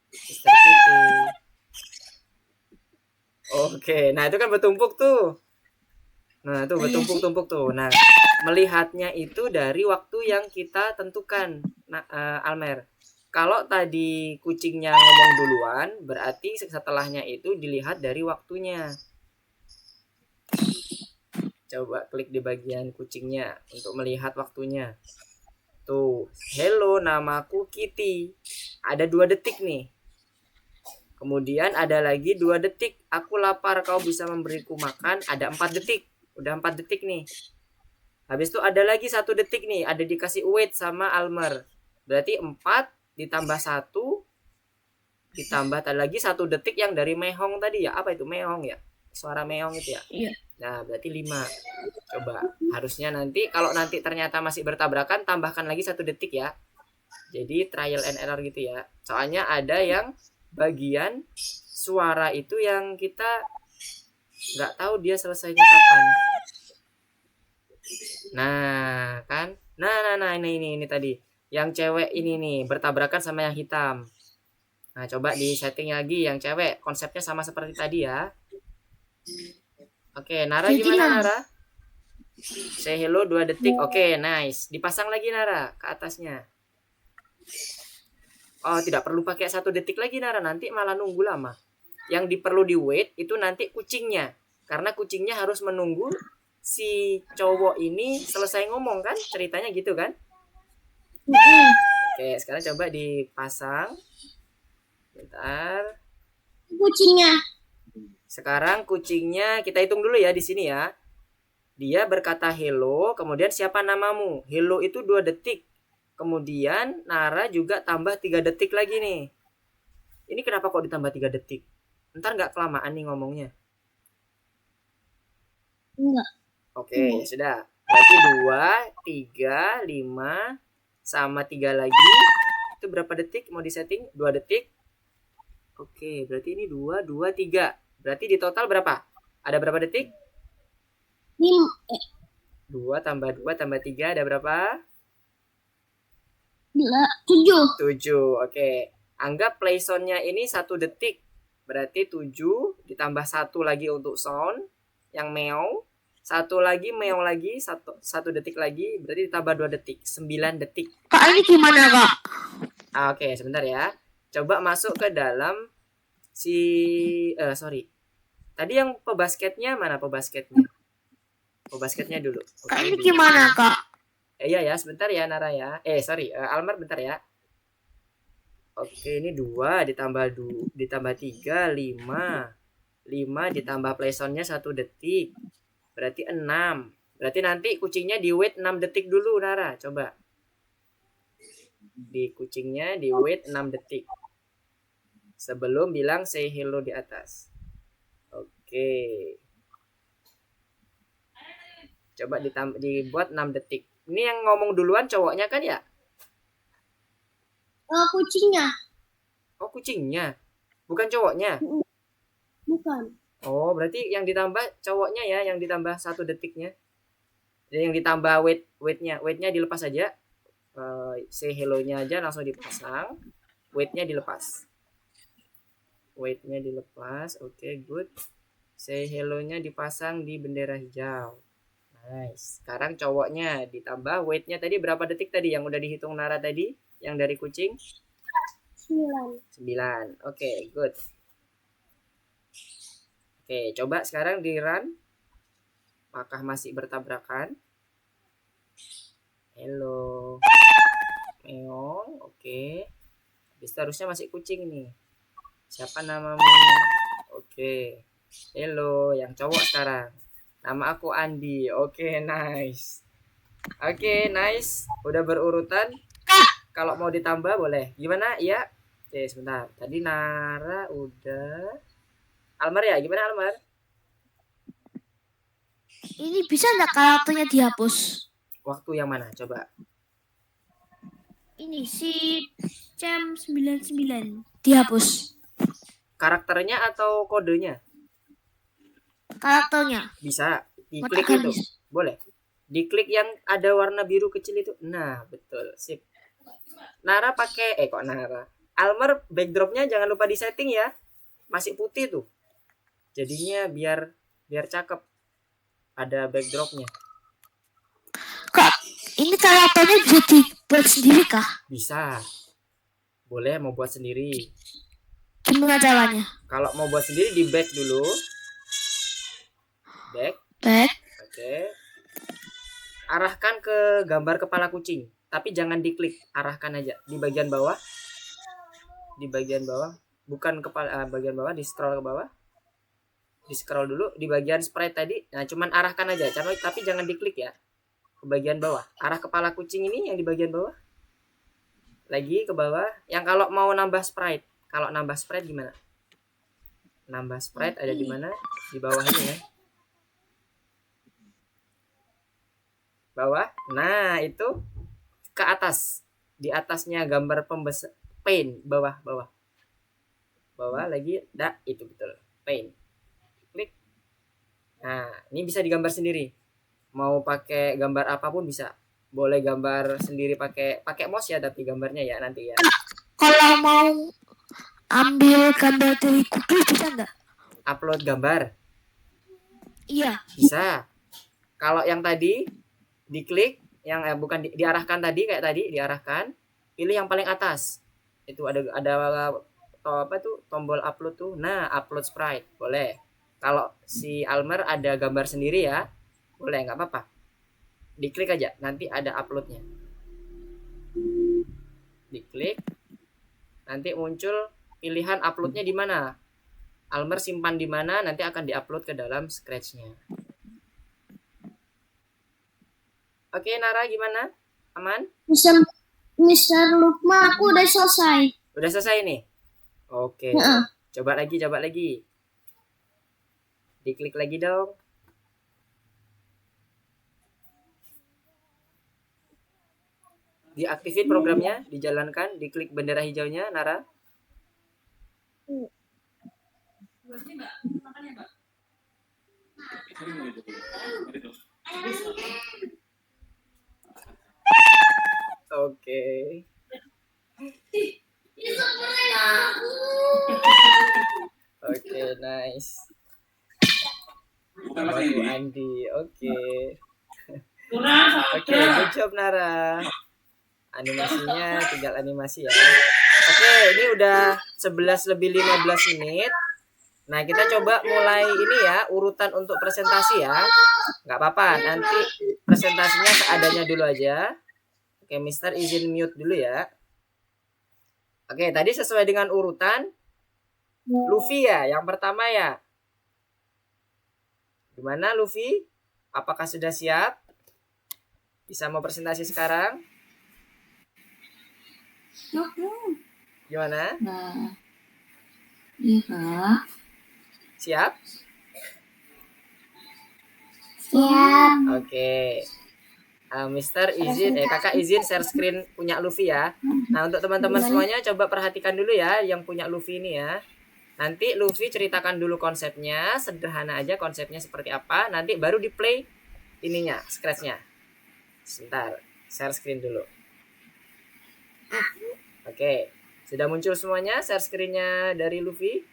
Mister Kitty. Oke, nah itu kan bertumpuk tuh. Nah, tuh bertumpuk-tumpuk tuh. Nah, melihatnya itu dari waktu yang kita tentukan, Almer. Kalau tadi kucingnya ngomong duluan, berarti setelahnya itu dilihat dari waktunya. Coba klik di bagian kucingnya untuk melihat waktunya. Tuh, hello, namaku Kitty. Ada 2 detik nih. Kemudian ada lagi 2 detik. Aku lapar, kau bisa memberiku makan. Ada 4 detik. Udah 4 detik nih. Habis itu ada lagi 1 detik nih. Ada dikasih wait sama Almer. Berarti 4 ditambah 1. Ditambah lagi 1 detik yang dari Mehong tadi ya. Apa itu Mehong ya? Suara Mehong itu ya? Iya. Nah, berarti 5. Coba. Harusnya nanti kalau nanti ternyata masih bertabrakan, tambahkan lagi 1 detik ya. Jadi trial and error gitu ya. Soalnya ada yang bagian suara itu yang kita nggak tahu dia selesainya kapan. Nah, kan? Nah, ini tadi. Yang cewek ini nih bertabrakan sama yang hitam. Nah, coba di setting lagi yang cewek. Konsepnya sama seperti tadi ya. Oke, Nara gimana Nara? Say hello 2 detik. Oke, nice. Dipasang lagi Nara ke atasnya. Oh, tidak perlu pakai 1 detik lagi Nara, nanti malah nunggu lama. Yang perlu di wait itu nanti kucingnya. Karena kucingnya harus menunggu si cowok ini selesai ngomong kan? Ceritanya gitu kan? Oke, sekarang coba dipasang. Bentar. Kucingnya. Sekarang kucingnya kita hitung dulu ya di sini ya. Dia berkata hello, kemudian siapa namamu? Hello itu 2 detik. Kemudian Nara juga tambah 3 detik lagi nih. Ini kenapa kok ditambah 3 detik? Ntar nggak kelamaan nih ngomongnya. Enggak. Oke, sudah. Berarti 2, 3, 5, sama 3 lagi. Itu berapa detik mau disetting? 2 detik. Oke, berarti ini 2, 2, 3. Berarti di total berapa? Ada berapa detik? 2 tambah 2 tambah 3 ada berapa? 7. 7, oke. Anggap play sound-nya ini 1 detik. Berarti 7 ditambah 1 lagi untuk sound yang meow. 1 lagi meow lagi, 1 detik lagi. Berarti ditambah 2 detik, 9 detik. Kak, ini gimana, Kak? Oke, sebentar ya. Coba masuk ke dalam sorry. Tadi yang pebasketnya mana pebasketnya? Pebasketnya dulu. Kak, ini gimana, Kak? Iya ya, sebentar ya Nara ya. Sorry, Almar bentar ya. Oke, ini 2 ditambah 3, 5. 5 ditambah play sound-nya 1 detik. Berarti 6. Berarti nanti kucingnya di wait 6 detik dulu Nara, coba. Di kucingnya di wait 6 detik. Sebelum bilang say hello di atas. Oke. Coba dibuat 6 detik. Ini yang ngomong duluan cowoknya kan ya? Kucingnya. Oh, kucingnya. Bukan cowoknya. Bukan. Oh, berarti yang ditambah cowoknya ya, yang ditambah 1 detiknya. Jadi yang ditambah weightnya dilepas aja. Say hello-nya aja langsung dipasang. Weightnya dilepas. Oke, good. Say hello-nya dipasang di bendera hijau. Nice. Sekarang cowoknya ditambah wait-nya tadi berapa detik tadi yang udah dihitung Nara tadi? Yang dari kucing? 9. Oke, good. Oke, coba sekarang di run. Apakah masih bertabrakan? Hello. Meong, oke. Habis harusnya masih kucing nih. Siapa namamu? Oke. Hello, yang cowok sekarang. Nama aku Andi. Oke, nice. Oke, nice. Udah berurutan. Kalau mau ditambah boleh. Gimana? Iya. Oke, sebentar. Tadi Nara udah. Almar ya? Gimana Almar? Ini bisa nggak karakternya dihapus? Waktu yang mana? Coba. Ini si Cem 99 dihapus. Karakternya atau kodenya? Karakternya. Bisa. Diklik Mata itu. garis. Boleh. Diklik yang ada warna biru kecil itu. Nah, betul. Sip. Nara pakai kok Nara. Almer backdropnya jangan lupa disetting ya. Masih putih tuh. Jadinya biar cakep. Ada backdropnya. Kak, ini karakternya bisa dibuat sendiri kah? Bisa. Boleh mau buat sendiri. Gimana caranya? Kalau mau buat sendiri di back dulu. Back. Back. Oke. Arahkan ke gambar kepala kucing. Tapi jangan diklik. Arahkan aja. Di bagian bawah. Di bagian bawah. Bukan kepala bagian bawah. Di scroll ke bawah. Di scroll dulu. Di bagian sprite tadi. Nah cuman arahkan aja. Tapi jangan diklik ya. Ke bagian bawah. Arah kepala kucing ini yang di bagian bawah. Lagi ke bawah. Yang kalau mau nambah sprite. Kalau nambah sprite gimana? Nambah sprite ada di mana? Di bawah ini ya. Bawah. Nah, itu ke atas. Di atasnya gambar pembesar paint, bawah. Bawah lagi. Itu betul. Paint. Klik. Nah, ini bisa digambar sendiri. Mau pakai gambar apapun bisa. Boleh gambar sendiri pakai mouse ya, tapi gambarnya ya nanti ya. Kalau mau ambil gambar dari Google bisa nggak? Upload gambar. Iya. Bisa. Kalau yang tadi diklik, yang bukan diarahkan tadi kayak tadi, diarahkan, pilih yang paling atas. Itu ada tombol upload tuh. Nah, upload sprite. Boleh. Kalau si Almer ada gambar sendiri ya, boleh, nggak apa-apa. Diklik aja, nanti ada uploadnya. Diklik, nanti muncul pilihan uploadnya di mana. Almer simpan di mana, nanti akan diupload ke dalam Scratch-nya. Oke, Nara gimana? Aman? Mr. Lukman, aku udah selesai. Udah selesai nih? Oke. Coba lagi. Diklik lagi dong. Diaktifin programnya, dijalankan, diklik bendera hijaunya, Nara. Oke. Oke, nice. Aku Andi. Oke. Oke, good job Nara. Animasinya tinggal animasi ya. Oke, ini udah 11 lebih 15 menit. Nah, kita coba mulai ini ya, urutan untuk presentasi ya. Nggak apa-apa, nanti presentasinya seadanya dulu aja. Oke, Mister izin mute dulu ya. Oke, tadi sesuai dengan urutan. Luffy ya, yang pertama ya. Gimana Luffy? Apakah sudah siap? Bisa mau presentasi sekarang? Gimana? Nah, iya kak. Siap? Siap. Oke. Mister izin, kakak izin share screen punya Luffy ya. Nah, untuk teman-teman semuanya coba perhatikan dulu ya yang punya Luffy ini ya. Nanti Luffy ceritakan dulu konsepnya, sederhana aja konsepnya seperti apa. Nanti baru di play ininya, scratch-nya. Sebentar, share screen dulu. Oke, sudah muncul semuanya share screen-nya dari Luffy?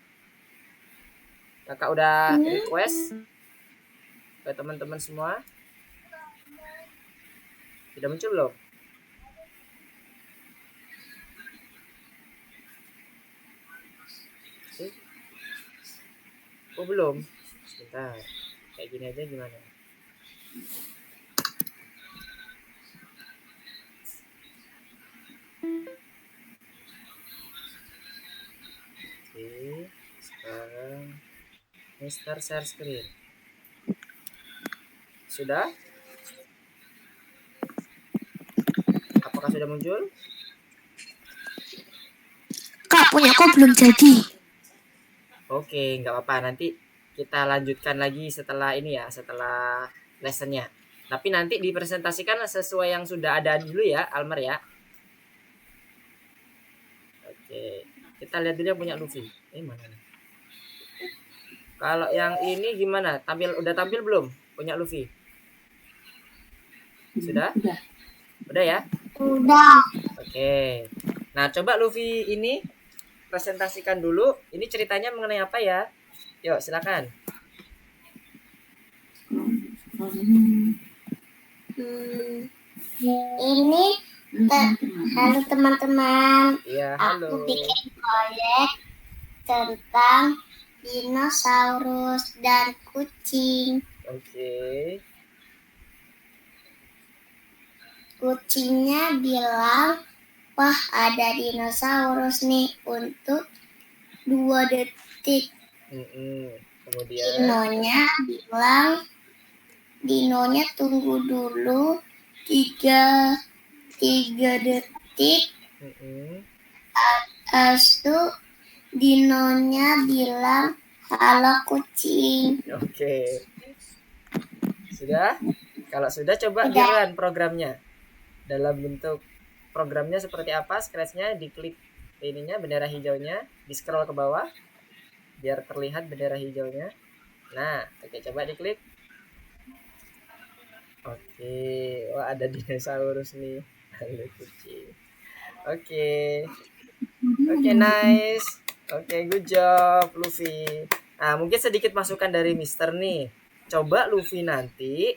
Kakak udah request ke teman-teman semua. Sudah muncul belum? Oh belum. Sebentar. Kayak gini aja gimana? Oke, sekarang Mister share screen. Sudah? Apakah sudah muncul? Kak, punya kok belum jadi. Oke, nggak apa-apa. Nanti kita lanjutkan lagi setelah ini ya, setelah lessonnya. Tapi nanti dipresentasikan sesuai yang sudah ada dulu ya, Almer ya. Oke, kita lihat dulu yang punya Luffy. Mana nih? Kalau yang ini gimana? Udah tampil belum? Punya Luffy? Sudah? Udah ya? Udah. Oke. Nah, coba Luffy ini presentasikan dulu. Ini ceritanya mengenai apa ya? Yuk, silakan. Ini halo teman-teman. Iya, halo. Aku bikin proyek tentang dinosaurus dan kucing. Oke. Kucingnya bilang, wah ada dinosaurus nih untuk 2 detik. Kemudian Dinonya tunggu dulu 3 detik. Itu dinonya bilang halo kucing. Oke. Sudah? Kalau sudah coba jalan programnya. Dalam bentuk programnya seperti apa? Scratch-nya diklik ininya bendera hijaunya, di scroll ke bawah biar terlihat bendera hijaunya. Nah, oke, coba diklik. Oke, wah ada dinosaurus nih. Halo kucing. Oke, nice. Oke, good job Luffy. Nah, mungkin sedikit masukan dari Mister nih. Coba Luffy nanti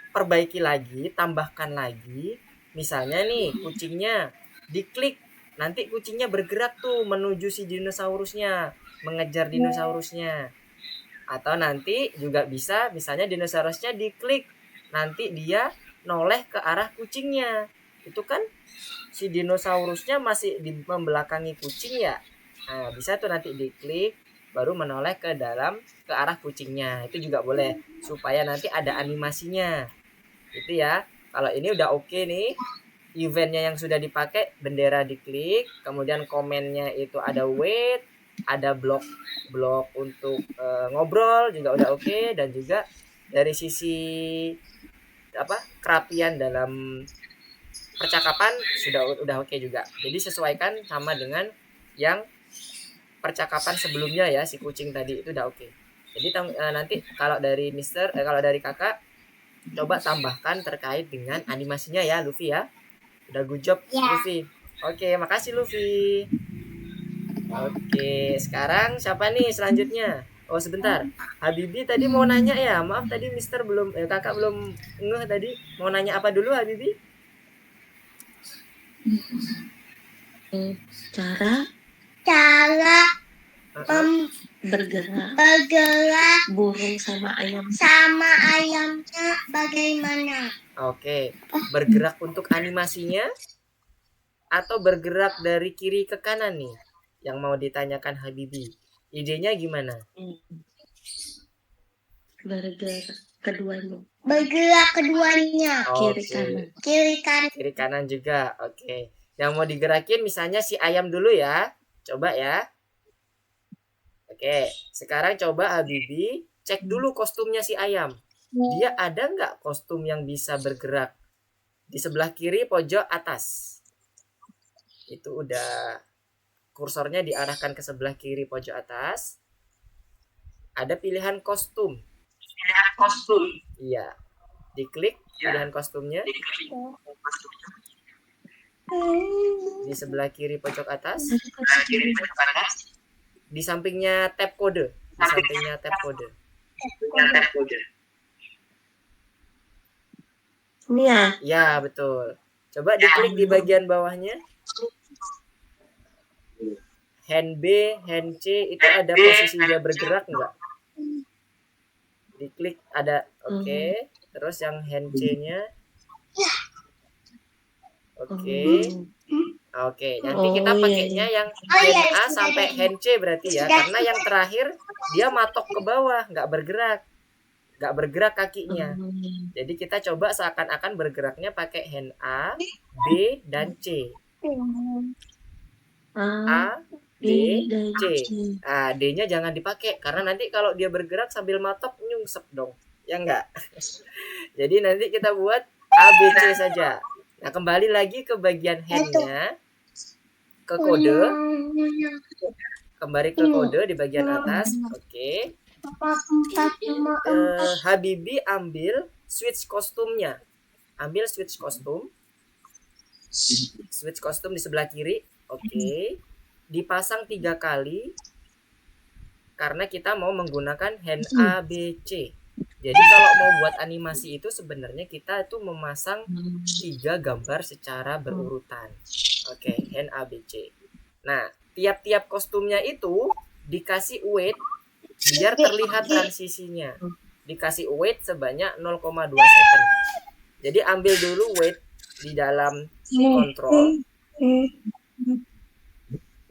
perbaiki lagi, tambahkan lagi. Misalnya nih, kucingnya diklik. Nanti kucingnya bergerak tuh menuju si dinosaurusnya, mengejar dinosaurusnya. Atau nanti juga bisa, misalnya dinosaurusnya diklik. Nanti dia noleh ke arah kucingnya. Itu kan si dinosaurusnya masih membelakangi kucing ya. Nah, bisa tuh nanti diklik baru menoleh ke arah kucingnya. Itu juga boleh supaya nanti ada animasinya. Itu ya. Kalau ini udah oke nih. Eventnya yang sudah dipakai bendera diklik, kemudian komennya itu ada wait, ada blok untuk ngobrol juga udah oke, dan juga dari sisi kerapian dalam percakapan udah oke juga. Jadi sesuaikan sama dengan yang percakapan sebelumnya ya, si kucing tadi itu udah oke. Jadi nanti kalau dari kalau dari kakak coba tambahkan terkait dengan animasinya ya Luffy ya. Udah good job ya. Luffy. Oke, makasih Luffy. Oke, sekarang siapa nih selanjutnya? Oh sebentar, Habibi tadi mau nanya ya. Maaf tadi Mister belum, kakak belum ngeh tadi. Mau nanya apa dulu Habibi? Cara bergerak burung sama ayamnya bagaimana? Oke, bergerak untuk animasinya atau bergerak dari kiri ke kanan nih yang mau ditanyakan Habibi. Idenya gimana? Bergerak keduanya. Kiri kanan juga. Oke. Yang mau digerakin misalnya si ayam dulu ya. Coba ya. Oke, sekarang coba Habibi cek dulu kostumnya si ayam. Dia ada nggak kostum yang bisa bergerak? Di sebelah kiri pojok atas. Itu udah kursornya diarahkan ke sebelah kiri pojok atas. Ada pilihan kostum. Iya. Diklik pilihan kostumnya. Di sebelah kiri pojok atas. Di sampingnya tab kode. Di sampingnya tab kode. Ini ya. Ya, betul. Coba diklik di bagian bawahnya. Hand B, hand C itu ada posisi dia bergerak enggak? Diklik ada, oke. Terus yang hand C-nya. Oke. Oke, nanti kita pakainya yang hand A sampai hand C berarti ya. Karena yang terakhir dia matok ke bawah, nggak bergerak. Nggak bergerak kakinya. Jadi kita coba seakan-akan bergeraknya pakai hand A, B, dan C. A, B, C. Nah, D-nya jangan dipakai karena nanti kalau dia bergerak sambil matok nyungsep dong. Ya enggak? Jadi nanti kita buat A, B, C saja. Nah, kembali lagi ke bagian hand-nya. Ke kode. Kembali ke kode di bagian atas. Oke. Habibi ambil switch kostumnya. Ambil switch kostum. Switch kostum di sebelah kiri. Oke. Dipasang 3 kali. Karena kita mau menggunakan hand A, B, C. Jadi kalau mau buat animasi itu sebenarnya kita itu memasang 3 gambar secara berurutan. Oke, hand A, B, C. Nah, tiap-tiap kostumnya itu dikasih weight biar terlihat transisinya. Dikasih weight sebanyak 0,2 second. Jadi ambil dulu weight di dalam kontrol.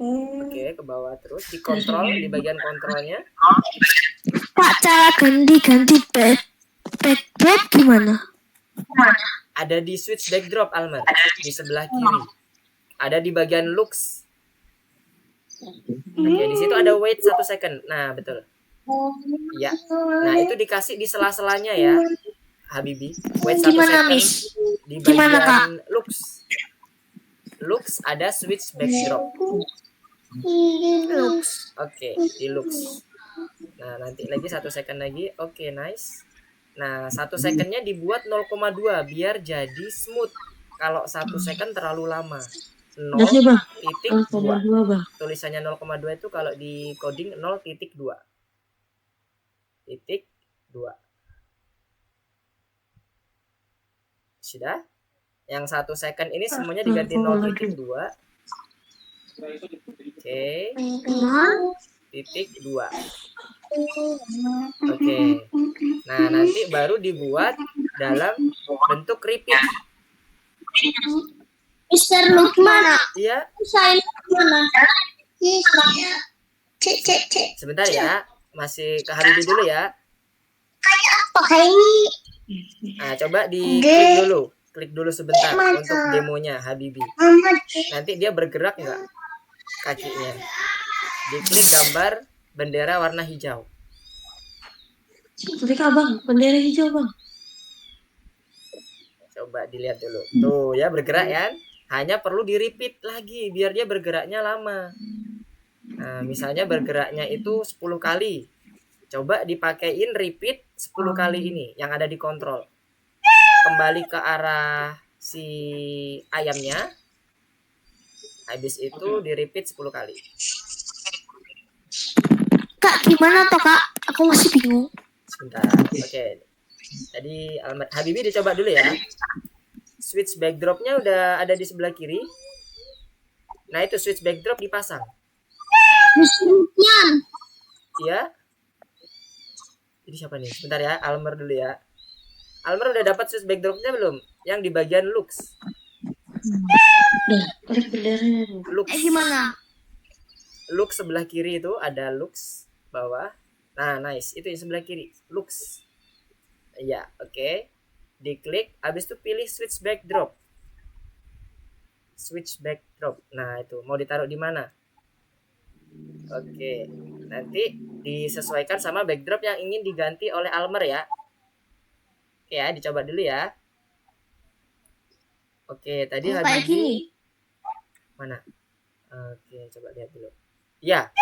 Oke, ke bawah terus dikontrol di bagian kontrolnya. Kak, cara ganti backdrop gimana? Ada di switch backdrop Almer di sebelah kiri. Ada di bagian looks. Oke, di situ ada wait 1 second. Nah, betul. Ya. Nah, itu dikasih di sela-selanya ya, Habibi. Wait 1 Gimana, second Miss? di Gimana, Kak? bagian looks. Looks ada switch backdrop. Oke, di looks. Nah, nanti lagi 1 second lagi. Oke, nice. Nah, 1 secondnya dibuat 0,2 biar jadi smooth. Kalau 1 second terlalu lama. 0,2. Tulisannya 0,2 itu kalau di coding 0,2. Titik 2. Sudah? Yang 1 second ini semuanya diganti 0,2. Oke. Titik 2. Oke. Nah, nanti baru dibuat dalam bentuk repeat. Mister Lukman, Iya, saya mana? Cek. sebentar ya. Masih ke Habibi dulu ya. Pakai ini. Nah, coba diklik dulu. Klik dulu sebentar untuk demonya Habibi. Nanti dia bergerak nggak kakinya? Diklik gambar bendera warna hijau. Klik abang, bendera hijau bang. Coba dilihat dulu. Tuh ya bergerak ya. Hanya perlu di repeat lagi biar dia bergeraknya lama. Nah, misalnya bergeraknya itu 10 kali. Coba dipakein repeat 10 kali ini yang ada di kontrol. Kembali ke arah si ayamnya. Habis itu di repeat 10 kali. Kak, gimana toh, Kak? Aku masih bingung. Sebentar. Oke. Tadi Habibi dicoba dulu ya. Switch backdropnya udah ada di sebelah kiri. Nah, itu switch backdrop dipasang. Iya. Ini siapa nih? Sebentar ya, Almer dulu ya. Almer udah dapat switch backdropnya belum? Yang di bagian looks. Klik benderanya. Looks. Gimana? Looks sebelah kiri itu ada looks bawah. Nah, nice. Itu yang sebelah kiri. Looks. Ya, oke. Diklik, habis itu pilih switch backdrop. Switch backdrop. Nah, itu mau ditaruh di mana? Oke. Nanti disesuaikan sama backdrop yang ingin diganti oleh Almer ya. Oke ya, dicoba dulu ya. Oke, tadi Habibi mana? Oke, coba lihat dulu. Ya.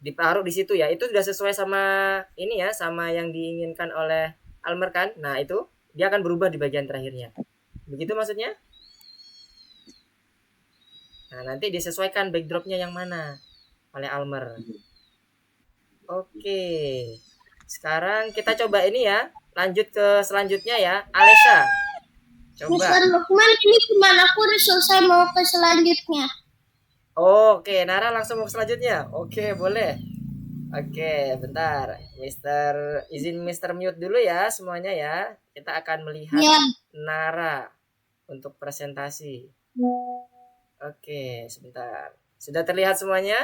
Ditaruh di situ ya. Itu sudah sesuai sama ini ya, sama yang diinginkan oleh Almer kan? Nah, itu dia akan berubah di bagian terakhirnya. Begitu maksudnya? Nah, nanti disesuaikan backdropnya yang mana oleh Almer. Oke. Sekarang kita coba ini ya. Lanjut ke selanjutnya ya. Alesha. Coba. Mister Lukman, ini gimana? Aku udah selesai mau ke selanjutnya. Oke, Nara langsung mau ke selanjutnya. Oke, boleh. Oke, bentar. Izin Mister mute dulu ya semuanya ya. Kita akan melihat Ya. Nara untuk presentasi. Oke, sebentar. Sudah terlihat semuanya?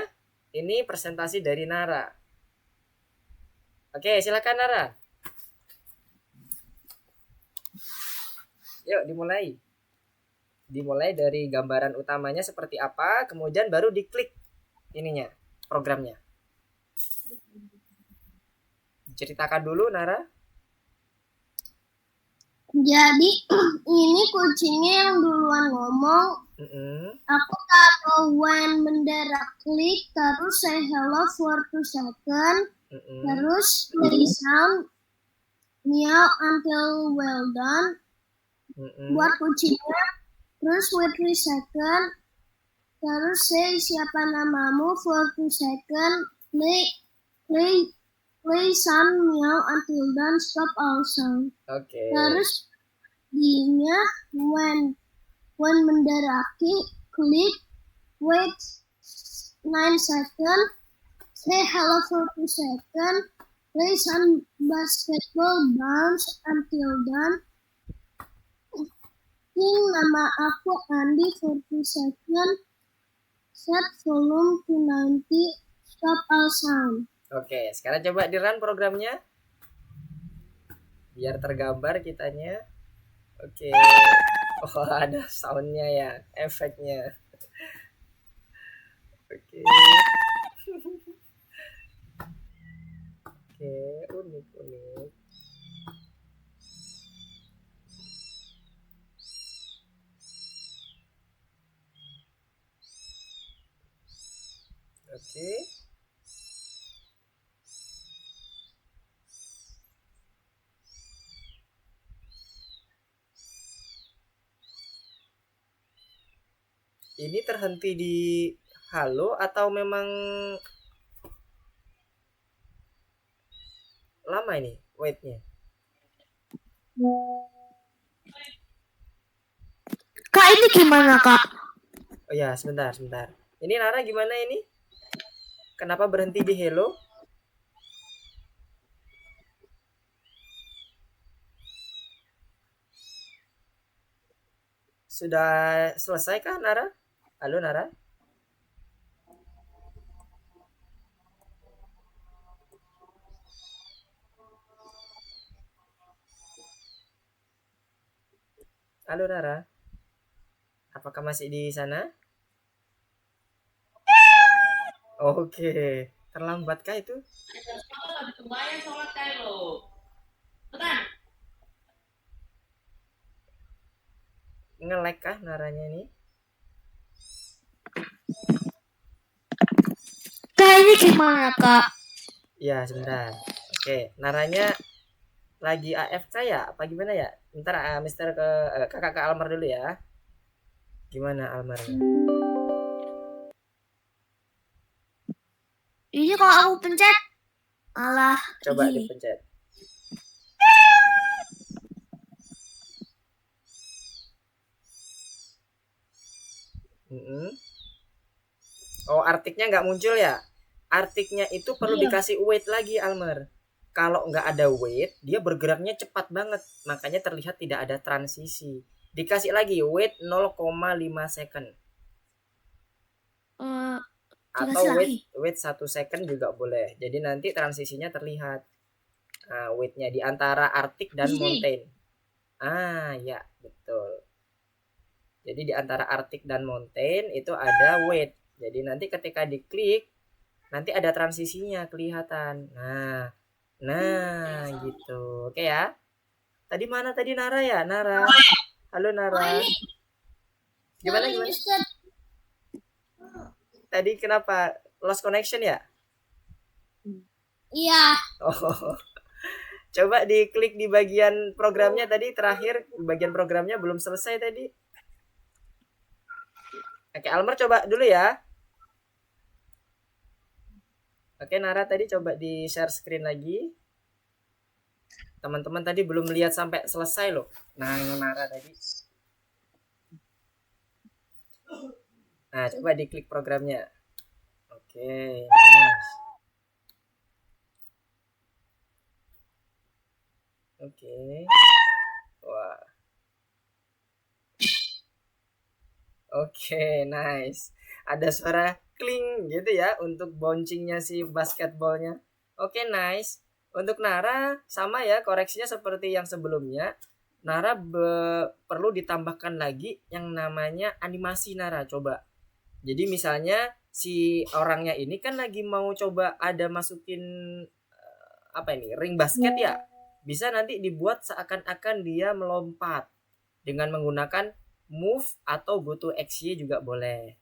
Ini presentasi dari Nara. Oke, silakan Nara. Yuk, dimulai. Dimulai dari gambaran utamanya seperti apa, kemudian baru diklik ininya, programnya. Ceritakan dulu, Nara. Jadi ini kucingnya yang duluan ngomong. Aku taruh when bendera klik, terus say hello for 2 seconds, terus play sound meow until well done buat kucingnya, terus wait 3 seconds, terus say siapa namamu for 2 seconds, play sound meow until done, stop all sound. Oke. Terus dinya when bendera klik, wait 9 seconds, say hello for 2 seconds, play some basketball, bounce until done, sing nama aku Andi for 2 seconds, set volume to 90, stop all sound. Oke, sekarang coba di run programnya. Biar tergambar kitanya. Oke. Oh, ada soundnya ya, efeknya. Oke. Oke, unik. Oke. Ini terhenti di halo atau memang lama ini wait-nya? Kak, ini gimana, Kak? Oh ya, sebentar. Ini Nara gimana ini? Kenapa berhenti di hello? Sudah selesai kah Nara? Halo Nara? Halo Nara? Apakah masih di sana? Oke. Terlambatkah itu? Nge-lag kah Naranya ini? Kak, ini gimana, Kak? Ya, sebentar. Oke, Naranya lagi AFK ya? Apa gimana ya? Ntar Mister kakak ke Almar dulu ya. Gimana Almarnya? Ini kalau aku pencet, malah Coba ini. dipencet. Oh, artiknya nggak muncul ya? Artiknya itu perlu dikasih wait lagi, Almer. Kalau nggak ada wait, dia bergeraknya cepat banget. Makanya terlihat tidak ada transisi. Dikasih lagi wait 0,5 second. Atau wait 1 second juga boleh. Jadi nanti transisinya terlihat. Nah, wait-nya di antara artik dan mountain. Ya, betul. Jadi di antara artik dan mountain itu ada wait. Jadi nanti ketika diklik, nanti ada transisinya kelihatan. Nah gitu. Oke ya. Tadi mana tadi Nara ya? Nara. Halo Nara. Gimana? Tadi kenapa? Lost connection ya? Iya. Oh. Coba diklik di bagian programnya tadi terakhir. Bagian programnya belum selesai tadi. Oke, Almer coba dulu ya. Oke, Nara tadi coba di share screen lagi. Teman-teman tadi belum lihat sampai selesai loh. Nah, yang Nara tadi. Nah, coba diklik programnya. Oke, nice. Oke. Wah. Oke, nice. Ada suara kling gitu ya untuk bouncingnya si basketballnya. Oke, nice. Untuk Nara sama ya, koreksinya seperti yang sebelumnya. Nara perlu ditambahkan lagi yang namanya animasi Nara, coba. Jadi misalnya si orangnya ini kan lagi mau coba ada masukin apa ini, ring basket ya. Bisa nanti dibuat seakan-akan dia melompat dengan menggunakan move atau go to XY juga boleh.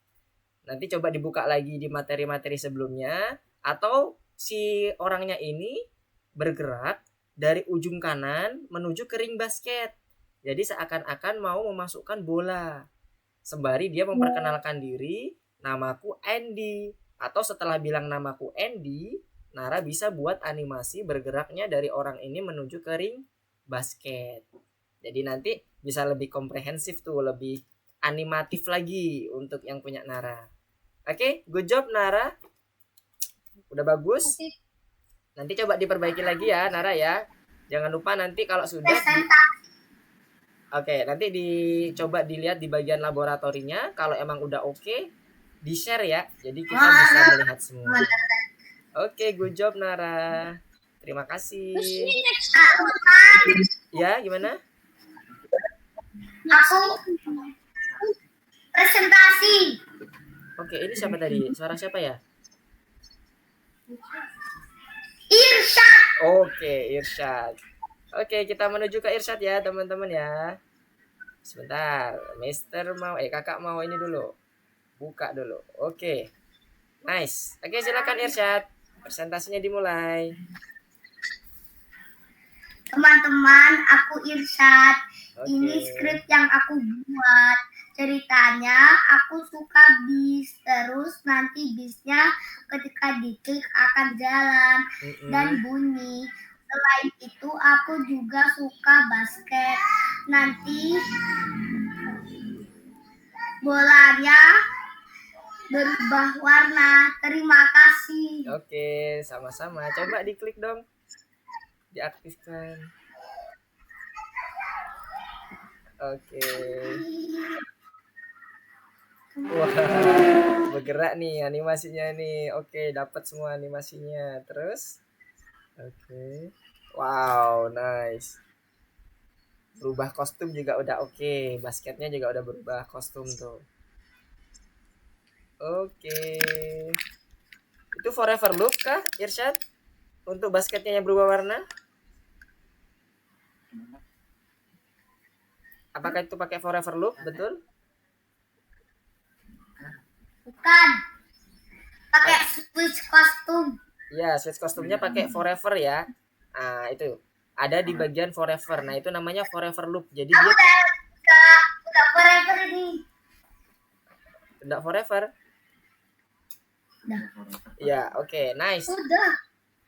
Nanti coba dibuka lagi di materi-materi sebelumnya. Atau si orangnya ini bergerak dari ujung kanan menuju ke ring basket. Jadi seakan-akan mau memasukkan bola. Sembari dia memperkenalkan diri, namaku Andy. Atau setelah bilang namaku Andy, Nara bisa buat animasi bergeraknya dari orang ini menuju ke ring basket. Jadi nanti bisa lebih komprehensif tuh, lebih animatif lagi untuk yang punya Nara. Oke, good job Nara. Udah bagus. Nanti coba diperbaiki lagi ya Nara ya. Jangan lupa nanti kalau sudah Oke, nanti dicoba dilihat di bagian laboratorinya. Kalau emang udah oke, di-share ya. Jadi kita bisa melihat semua. Oke, good job Nara. Terima kasih. Ya, gimana? Aku presentasi. Oke, ini siapa tadi? Suara siapa ya? Irsyad. Oke, Irsyad. Oke, kita menuju ke Irsyad ya, teman-teman ya. Sebentar, kakak mau ini dulu. Buka dulu. Oke. Nice. Oke, silakan Irsyad. Presentasinya dimulai. Teman-teman, aku Irsyad. Ini skrip yang aku buat. Ceritanya aku suka bis, terus nanti bisnya ketika diklik akan jalan dan bunyi. Selain itu aku juga suka basket. Nanti bolanya berubah warna. Terima kasih. Oke, sama-sama. Coba diklik dong. Diaktifkan. Oke. Wah, bergerak nih animasinya nih. Oke, dapat semua animasinya. Terus oke. Wow, nice. Berubah kostum juga udah oke. Basketnya juga udah berubah kostum tuh. Oke. Itu forever loop kah, Irsyad? Untuk basketnya yang berubah warna? Apakah itu pakai forever loop, betul? Bukan. Pakai switch kostum. Ya, switch kostumnya pakai forever ya. Nah, itu. Ada di bagian forever. Nah, itu namanya forever loop. Jadi aku dia udah forever ini. Udah forever? Udah. Ya, oke. Nice. Udah.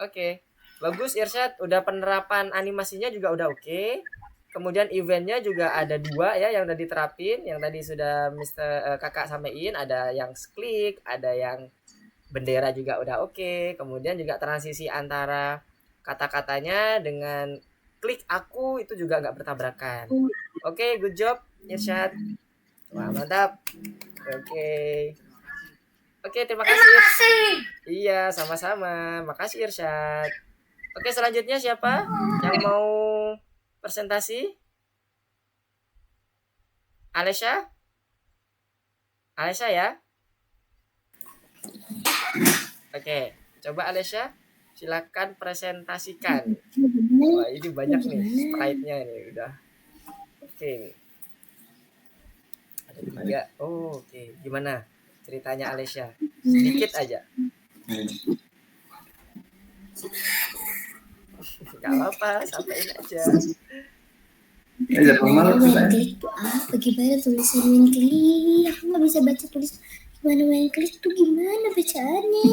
Oke. Bagus Irsyad. Udah penerapan animasinya juga udah oke. Kemudian eventnya juga ada 2 ya yang udah diterapin. Yang tadi sudah kakak sampaikan. Ada yang klik, ada yang bendera juga udah oke. Kemudian juga transisi antara kata-katanya dengan klik aku itu juga nggak bertabrakan. Oke, good job Irsyad. Wah, mantap. Oke, terima kasih. Terima kasih. Iya, sama-sama. Makasih Irsyad. Oke, selanjutnya siapa yang mau presentasi? Alesya ya? Oke, coba Alesya, silakan presentasikan. Wah, ini banyak nih sprite-nya ini udah. Oke. Ada 3. Oke. Gimana ceritanya Alesya? Sedikit aja. Gak apa-apa, sampaikan aja. Bagaimana tulisan yang klik? Aku nggak bisa baca tulis. One way click tuh gimana bacaannya?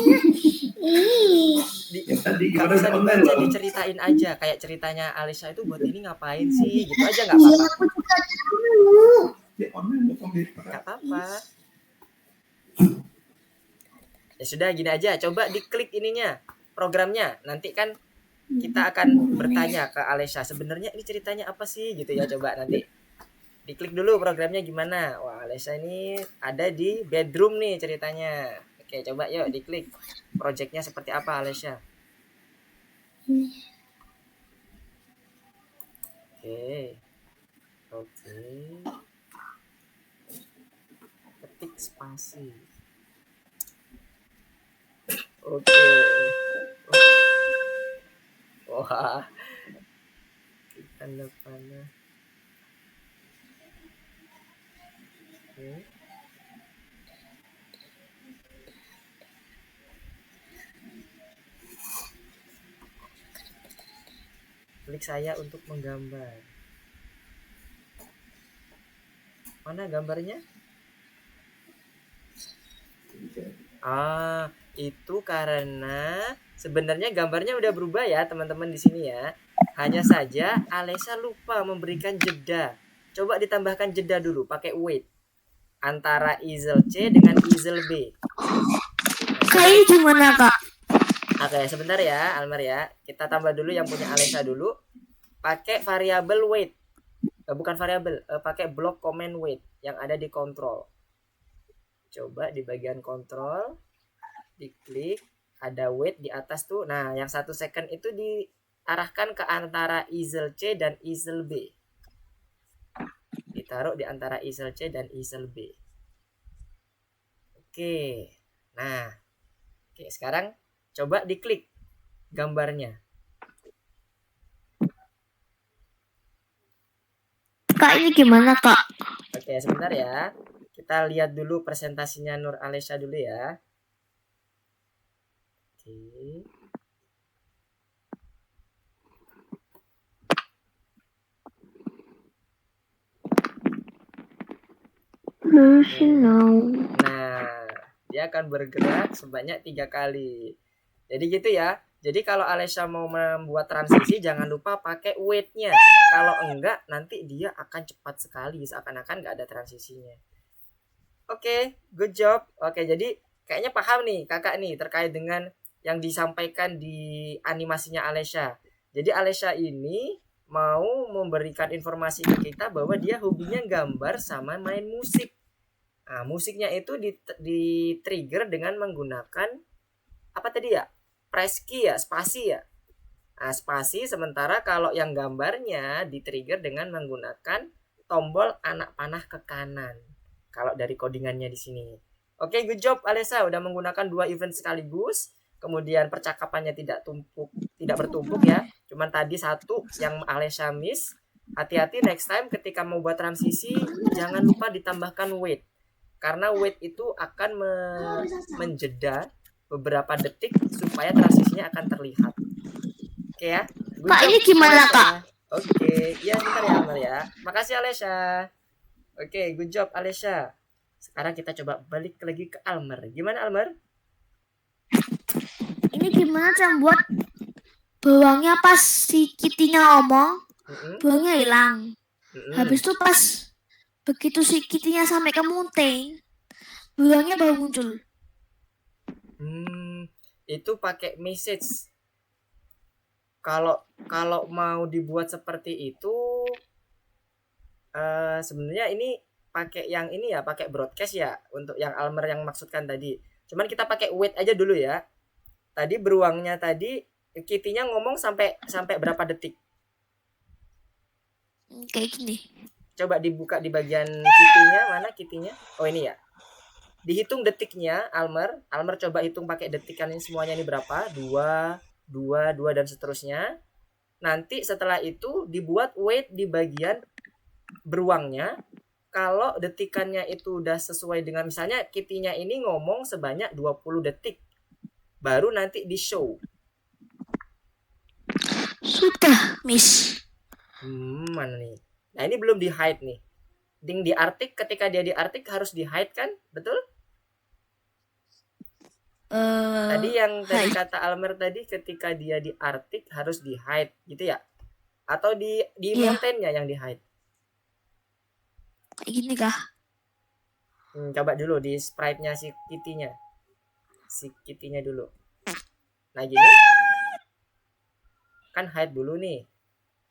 Gak usah dibaca, diceritain aja. Kayak ceritanya Alisa itu buat ini ngapain sih? Gitu aja gak apa-apa. Aku juga tahu. Gak apa-apa. Ya sudah, gini aja. Coba diklik ininya, programnya. Nanti kan kita akan bertanya ke Alisa, sebenarnya ini ceritanya apa sih? Gitu ya, coba nanti. Diklik dulu programnya gimana. Wah, Alisa ini ada di bedroom nih ceritanya. Oke, coba yuk diklik. Projectnya seperti apa, Alisa? Oke. Ketik spasi. Oke. Wah. Tanda panah. Oke. Klik saya untuk menggambar. Mana gambarnya? Itu karena sebenarnya gambarnya udah berubah ya teman-teman di sini ya. Hanya saja Alisa lupa memberikan jeda. Coba ditambahkan jeda dulu pakai wait antara easel C dengan easel B. Kayak gimana kak? Oke, sebentar ya Almer ya. Kita tambah dulu yang punya Alisa dulu. Pakai variabel wait. Bukan variabel, pakai block comment wait yang ada di control. Coba di bagian control, diklik, ada wait di atas tuh. Nah, yang 1 second itu diarahkan ke antara easel C dan easel B. Ditaruh di antara easel C dan easel B. Oke. Nah, oke, sekarang coba diklik gambarnya. Kak, ini gimana kak? Oke, sebentar ya. Kita lihat dulu presentasinya Nur Alisa dulu ya. Oke. Nah, dia akan bergerak sebanyak 3 kali. Jadi gitu ya. Jadi kalau Alisa mau membuat transisi jangan lupa pakai wait-nya. Kalau enggak nanti dia akan cepat sekali, seakan-akan nggak ada transisinya. Oke, good job. Oke, jadi kayaknya paham nih kakak nih terkait dengan yang disampaikan di animasinya Alisa. Jadi Alisa ini mau memberikan informasi ke kita bahwa dia hobinya gambar sama main musik. Nah, musiknya itu di trigger dengan menggunakan apa tadi ya? Press key ya, spasi ya. Nah, spasi, sementara kalau yang gambarnya di trigger dengan menggunakan tombol anak panah ke kanan. Kalau dari codingannya di sini. Oke, good job Alisa udah menggunakan 2 event sekaligus. Kemudian percakapannya tidak bertumpuk ya. Cuman tadi satu yang Alisa miss. Hati-hati next time ketika mau buat transisi jangan lupa ditambahkan wait. Karena wait itu akan menjeda beberapa detik supaya transisinya akan terlihat. Oke ya. Good Kak, job, ini gimana Alisa. kak? Oke, ya bentar ya Almer ya. Makasih Alisa. Oke, good job Alisa. Sekarang kita coba balik lagi ke Almer. Gimana Almer? Ini gimana cara buat bawangnya pas si Kitinya ngomong, bawangnya hilang. Habis itu pas begitu si Kitinya sampai ke mountain, bawangnya baru muncul. Itu pakai message. Kalau mau dibuat seperti itu, sebenarnya ini pakai yang ini ya, pakai broadcast ya untuk yang Almer yang maksudkan tadi. Cuman kita pakai wait aja dulu ya. Tadi beruangnya tadi Kitinya ngomong sampai berapa detik? Kayak gini. Coba dibuka di bagian Kitinya, mana Kitinya? Oh ini ya. Dihitung detiknya Almer coba hitung pakai detikan ini semuanya ini berapa? 2 dan seterusnya. Nanti setelah itu dibuat wait di bagian beruangnya. Kalau detikannya itu udah sesuai dengan misalnya Kitinya ini ngomong sebanyak 20 detik. Baru nanti di show. Sudah, Miss. Mana nih? Nah, ini belum di hide nih. Di artik, ketika dia di artik harus di hide kan? Betul? Tadi yang tadi kata Almer tadi ketika dia di Arctic harus di hide gitu ya? Atau di mountain-nya yang di hide? Kayak gini kah? Coba dulu di sprite-nya si Kitty-nya. Si Kitty-nya dulu. Nah gini. Kan hide dulu nih.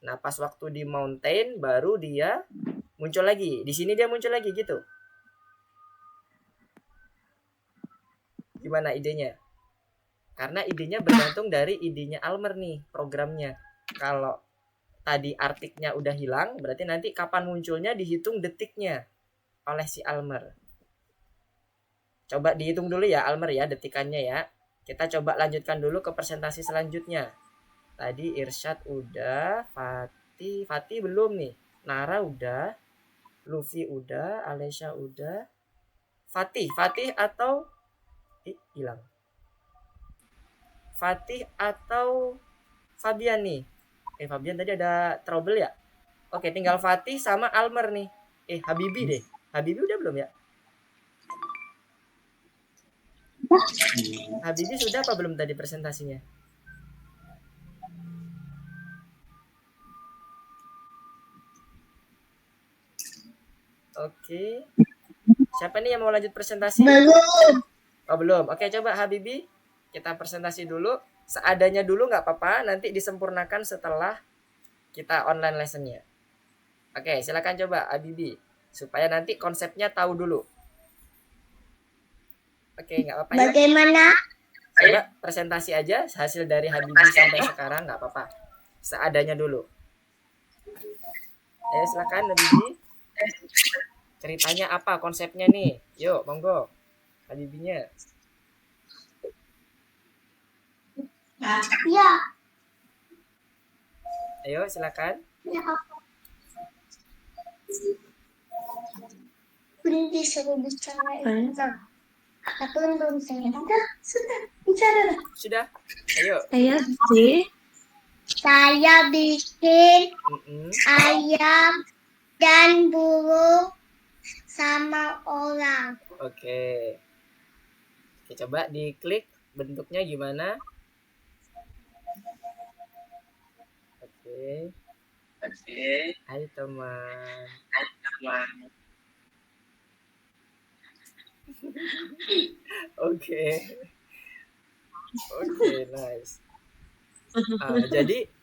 Nah pas waktu di mountain baru dia muncul lagi. Di sini dia muncul lagi gitu. Gimana idenya? Karena idenya bergantung dari idenya Almer nih, programnya. Kalau tadi artiknya udah hilang, berarti nanti kapan munculnya dihitung detiknya oleh si Almer. Coba dihitung dulu ya Almer ya, detikannya ya. Kita coba lanjutkan dulu ke presentasi selanjutnya. Tadi Irsyad udah, Fatih belum nih. Nara udah, Luffy udah, Alesya udah. Fatih atau hilang. Fatih atau Fabian nih. Fabian tadi ada trouble ya. Oke, tinggal Fatih sama Almer nih. Habibi deh. Habibi udah belum ya? Habibi sudah apa belum tadi presentasinya? Oke. Siapa nih yang mau lanjut presentasi? Belum. Oh, belum. Oke, coba Habibi. Kita presentasi dulu. Seadanya dulu nggak apa-apa. Nanti disempurnakan setelah kita online lessonnya. Oke, silakan coba Habibi. Supaya nanti konsepnya tahu dulu. Oke, nggak apa-apa ya. Bagaimana? Coba presentasi aja hasil dari Habibi sampai sekarang, nggak apa-apa. Seadanya dulu. Silakan Habibi. Ceritanya apa? Konsepnya nih. Yuk, monggo. Habibinya. Ya. Ayo, silakan. Ya apa? Berhenti suruh bicara. Aku belum sudah bicara. Sudah. Ayo. Saya sih. Saya bikin ayam dan burung sama orang. Oke, coba diklik bentuknya gimana. Oke. Hai teman. Oke, nice.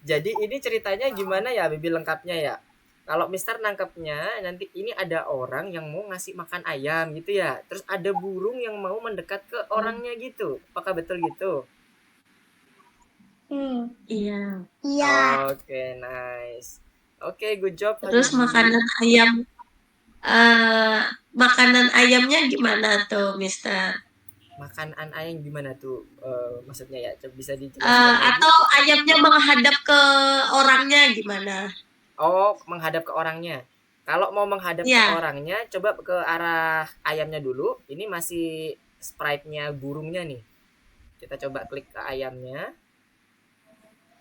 Jadi ini ceritanya gimana ya, Bibi lengkapnya ya. Kalau Mister nangkepnya nanti ini ada orang yang mau ngasih makan ayam gitu ya. Terus ada burung yang mau mendekat ke orangnya gitu. Apakah betul gitu? Iya. Oke, nice. Oke, good job. Terus makanan ayamnya gimana tuh, Mister? Makanan ayam gimana tuh? Maksudnya ya, bisa dijelaskan atau ayamnya menghadap ke orangnya gimana? Oh, menghadap ke orangnya. Kalau mau menghadap ke orangnya, coba ke arah ayamnya dulu. Ini masih sprite-nya burungnya nih. Kita coba klik ke ayamnya.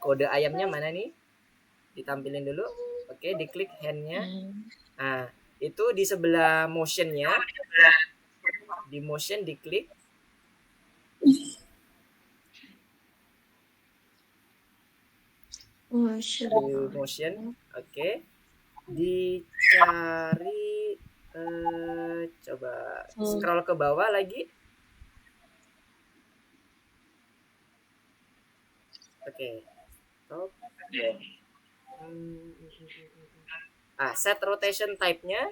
Kode ayamnya mana nih? Ditampilin dulu. Oke, diklik hand-nya. Nah, itu di sebelah motion-nya. Di motion diklik. Di motion. Oke. Dicari coba scroll ke bawah lagi. Oke. Stop. Set rotation type-nya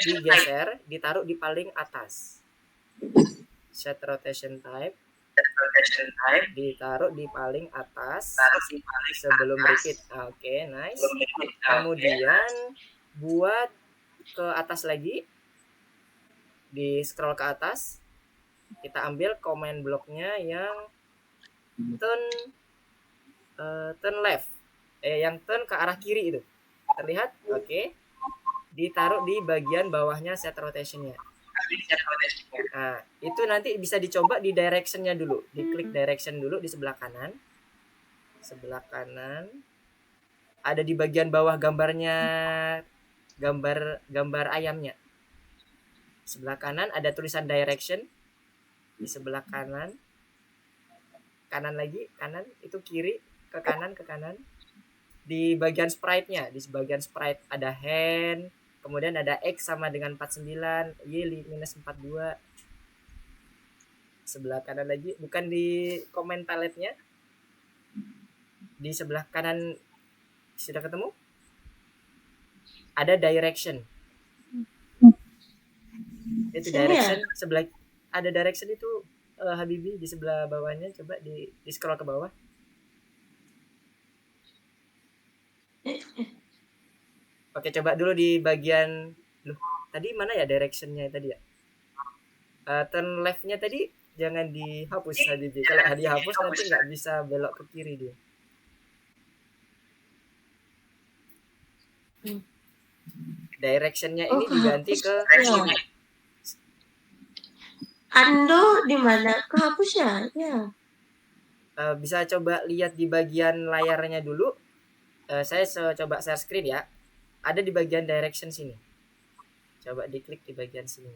digeser, ditaruh di paling atas. Set rotation type ditaruh di paling atas sebelum repeat. Oke, nice. Kemudian buat ke atas lagi, di scroll ke atas, kita ambil command block-nya yang turn left, yang turn ke arah kiri itu terlihat. Oke, ditaruh di bagian bawahnya set rotation-nya. Nah, itu nanti bisa dicoba di direction-nya dulu. Diklik direction dulu di sebelah kanan. Sebelah kanan. Ada di bagian bawah gambarnya, gambar ayamnya. Sebelah kanan ada tulisan direction. Di sebelah kanan kanan lagi, kanan itu kiri, ke kanan. Di bagian sprite-nya, di bagian sprite ada hand, kemudian ada X sama dengan 49, Y minus 42. Sebelah kanan lagi, bukan di komen palette-nya. Di sebelah kanan sudah ketemu? Ada direction. Itu direction sebelah, ada direction itu Habibi di sebelah bawahnya, coba di scroll ke bawah. Oke, coba dulu di bagian tadi mana ya directionnya tadi ya? Turn left-nya tadi jangan dihapus Habibi. Kalau dihapus nanti nggak bisa belok ke kiri dia. Directionnya ini diganti ke kiri. Ando di mana? Kehapus ya? Ya. Bisa coba lihat di bagian layarnya dulu. Saya coba share screen ya. Ada di bagian direction sini. Coba diklik di bagian sini.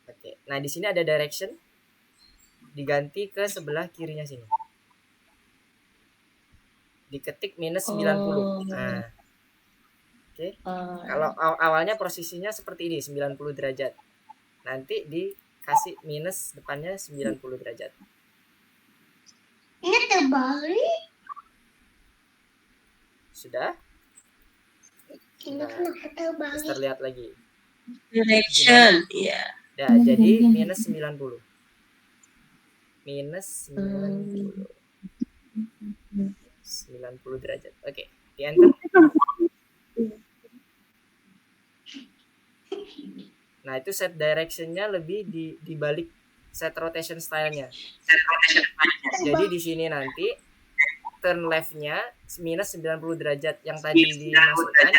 Oke. Nah, di sini ada direction. Diganti ke sebelah kirinya sini. Diketik minus 90. Nah. Oke. Kalau awalnya posisinya seperti ini, 90 derajat. Nanti dikasih minus depannya 90 derajat. Ini terbalik. Sudah? Nah, terlihat lagi. Direction, iya. Ya, jadi minus 90. Minus 90. 90 derajat. Oke, di enter. Nah, itu set direction-nya lebih dibalik set rotation style-nya. Jadi di sini nanti turn left-nya minus 90 derajat yang tadi dimasukkan.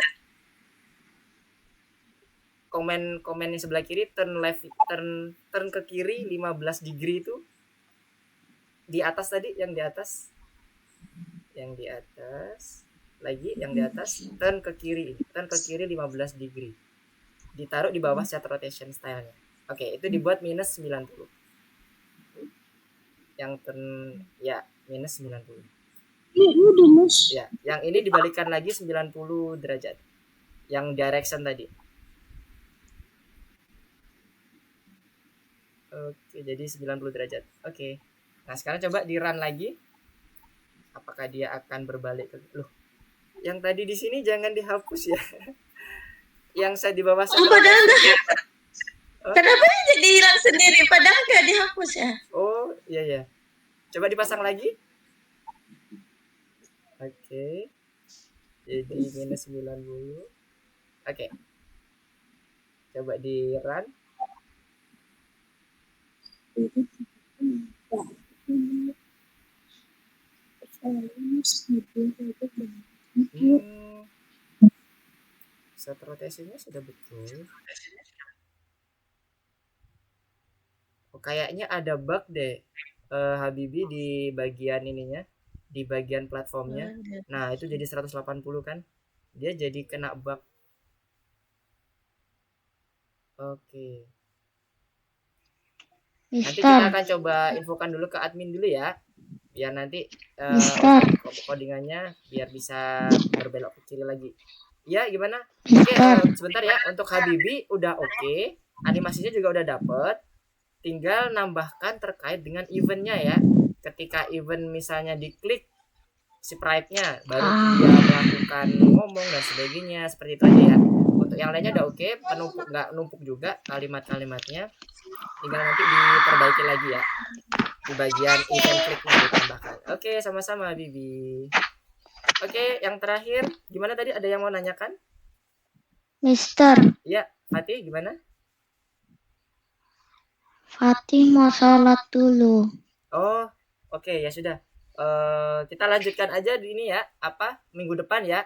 Komen yang sebelah kiri turn left, turn ke kiri 15 degree itu di atas tadi, yang di atas lagi, yang di atas turn ke kiri 15 degree, ditaruh di bawah set rotation style-nya. Oke, itu dibuat minus 90. Yang turn ya minus 90. Ya, yang ini dibalikkan lagi 90 derajat. Yang direction tadi. Oke, jadi 90 derajat. Oke. Nah, sekarang coba di run lagi. Apakah dia akan berbalik ke yang tadi di sini jangan dihapus ya. Yang saya di bawah sana. Padahal kenapa jadi hilang sendiri? Padahal nggak dihapus ya. Oh, iya. Coba dipasang lagi. Oke. Jadi minus 90. Oke. Coba di run. Set rotasinya sudah betul. Oh, kayaknya ada bug deh, Habibi di bagian ininya, di bagian platformnya. Nah, itu jadi 180 kan? Dia jadi kena bug. Oke. Nanti kita akan coba infokan dulu ke admin dulu ya, biar nanti codingannya biar bisa berbelok ke kiri lagi. Ya, gimana? Oke, sebentar ya. Untuk Habibi udah oke, animasinya juga udah dapet. Tinggal nambahkan terkait dengan eventnya ya. Ketika event misalnya diklik sprite-nya, baru dia melakukan ngomong dan sebagainya, seperti itu aja ya. Untuk yang lainnya udah oke, penumpuk nggak numpuk juga kalimat-kalimatnya. Tinggal nanti diperbaiki lagi ya di bagian event kliknya ditambahkan. Oke, sama-sama Bibi. Oke, yang terakhir gimana tadi, ada yang mau nanyakan? Mister. Ya, Fatih gimana? Fatih mau sholat dulu. Oh, oke, ya sudah. Kita lanjutkan aja di ini ya, minggu depan ya.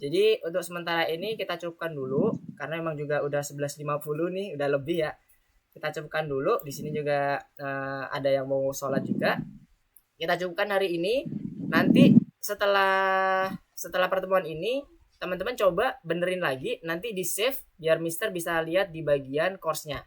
Jadi untuk sementara ini kita cukupkan dulu karena emang juga udah 11.50 nih, udah lebih ya. Kita cukupkan dulu. Di sini juga ada yang mau sholat juga. Kita cukupkan hari ini. Nanti setelah pertemuan ini, teman-teman coba benerin lagi, nanti di save biar Mister bisa lihat di bagian course-nya.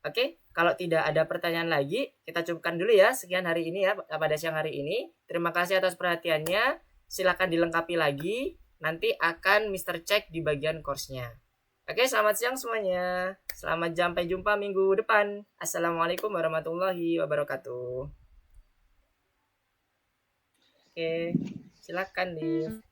Oke, kalau tidak ada pertanyaan lagi, kita cukupkan dulu ya sekian hari ini ya, pada siang hari ini. Terima kasih atas perhatiannya. Silakan dilengkapi lagi. Nanti akan Mr. cek di bagian course-nya. Oke, selamat siang semuanya. Selamat sampai jumpa minggu depan. Assalamualaikum warahmatullahi wabarakatuh. Oke, silakan, Liv.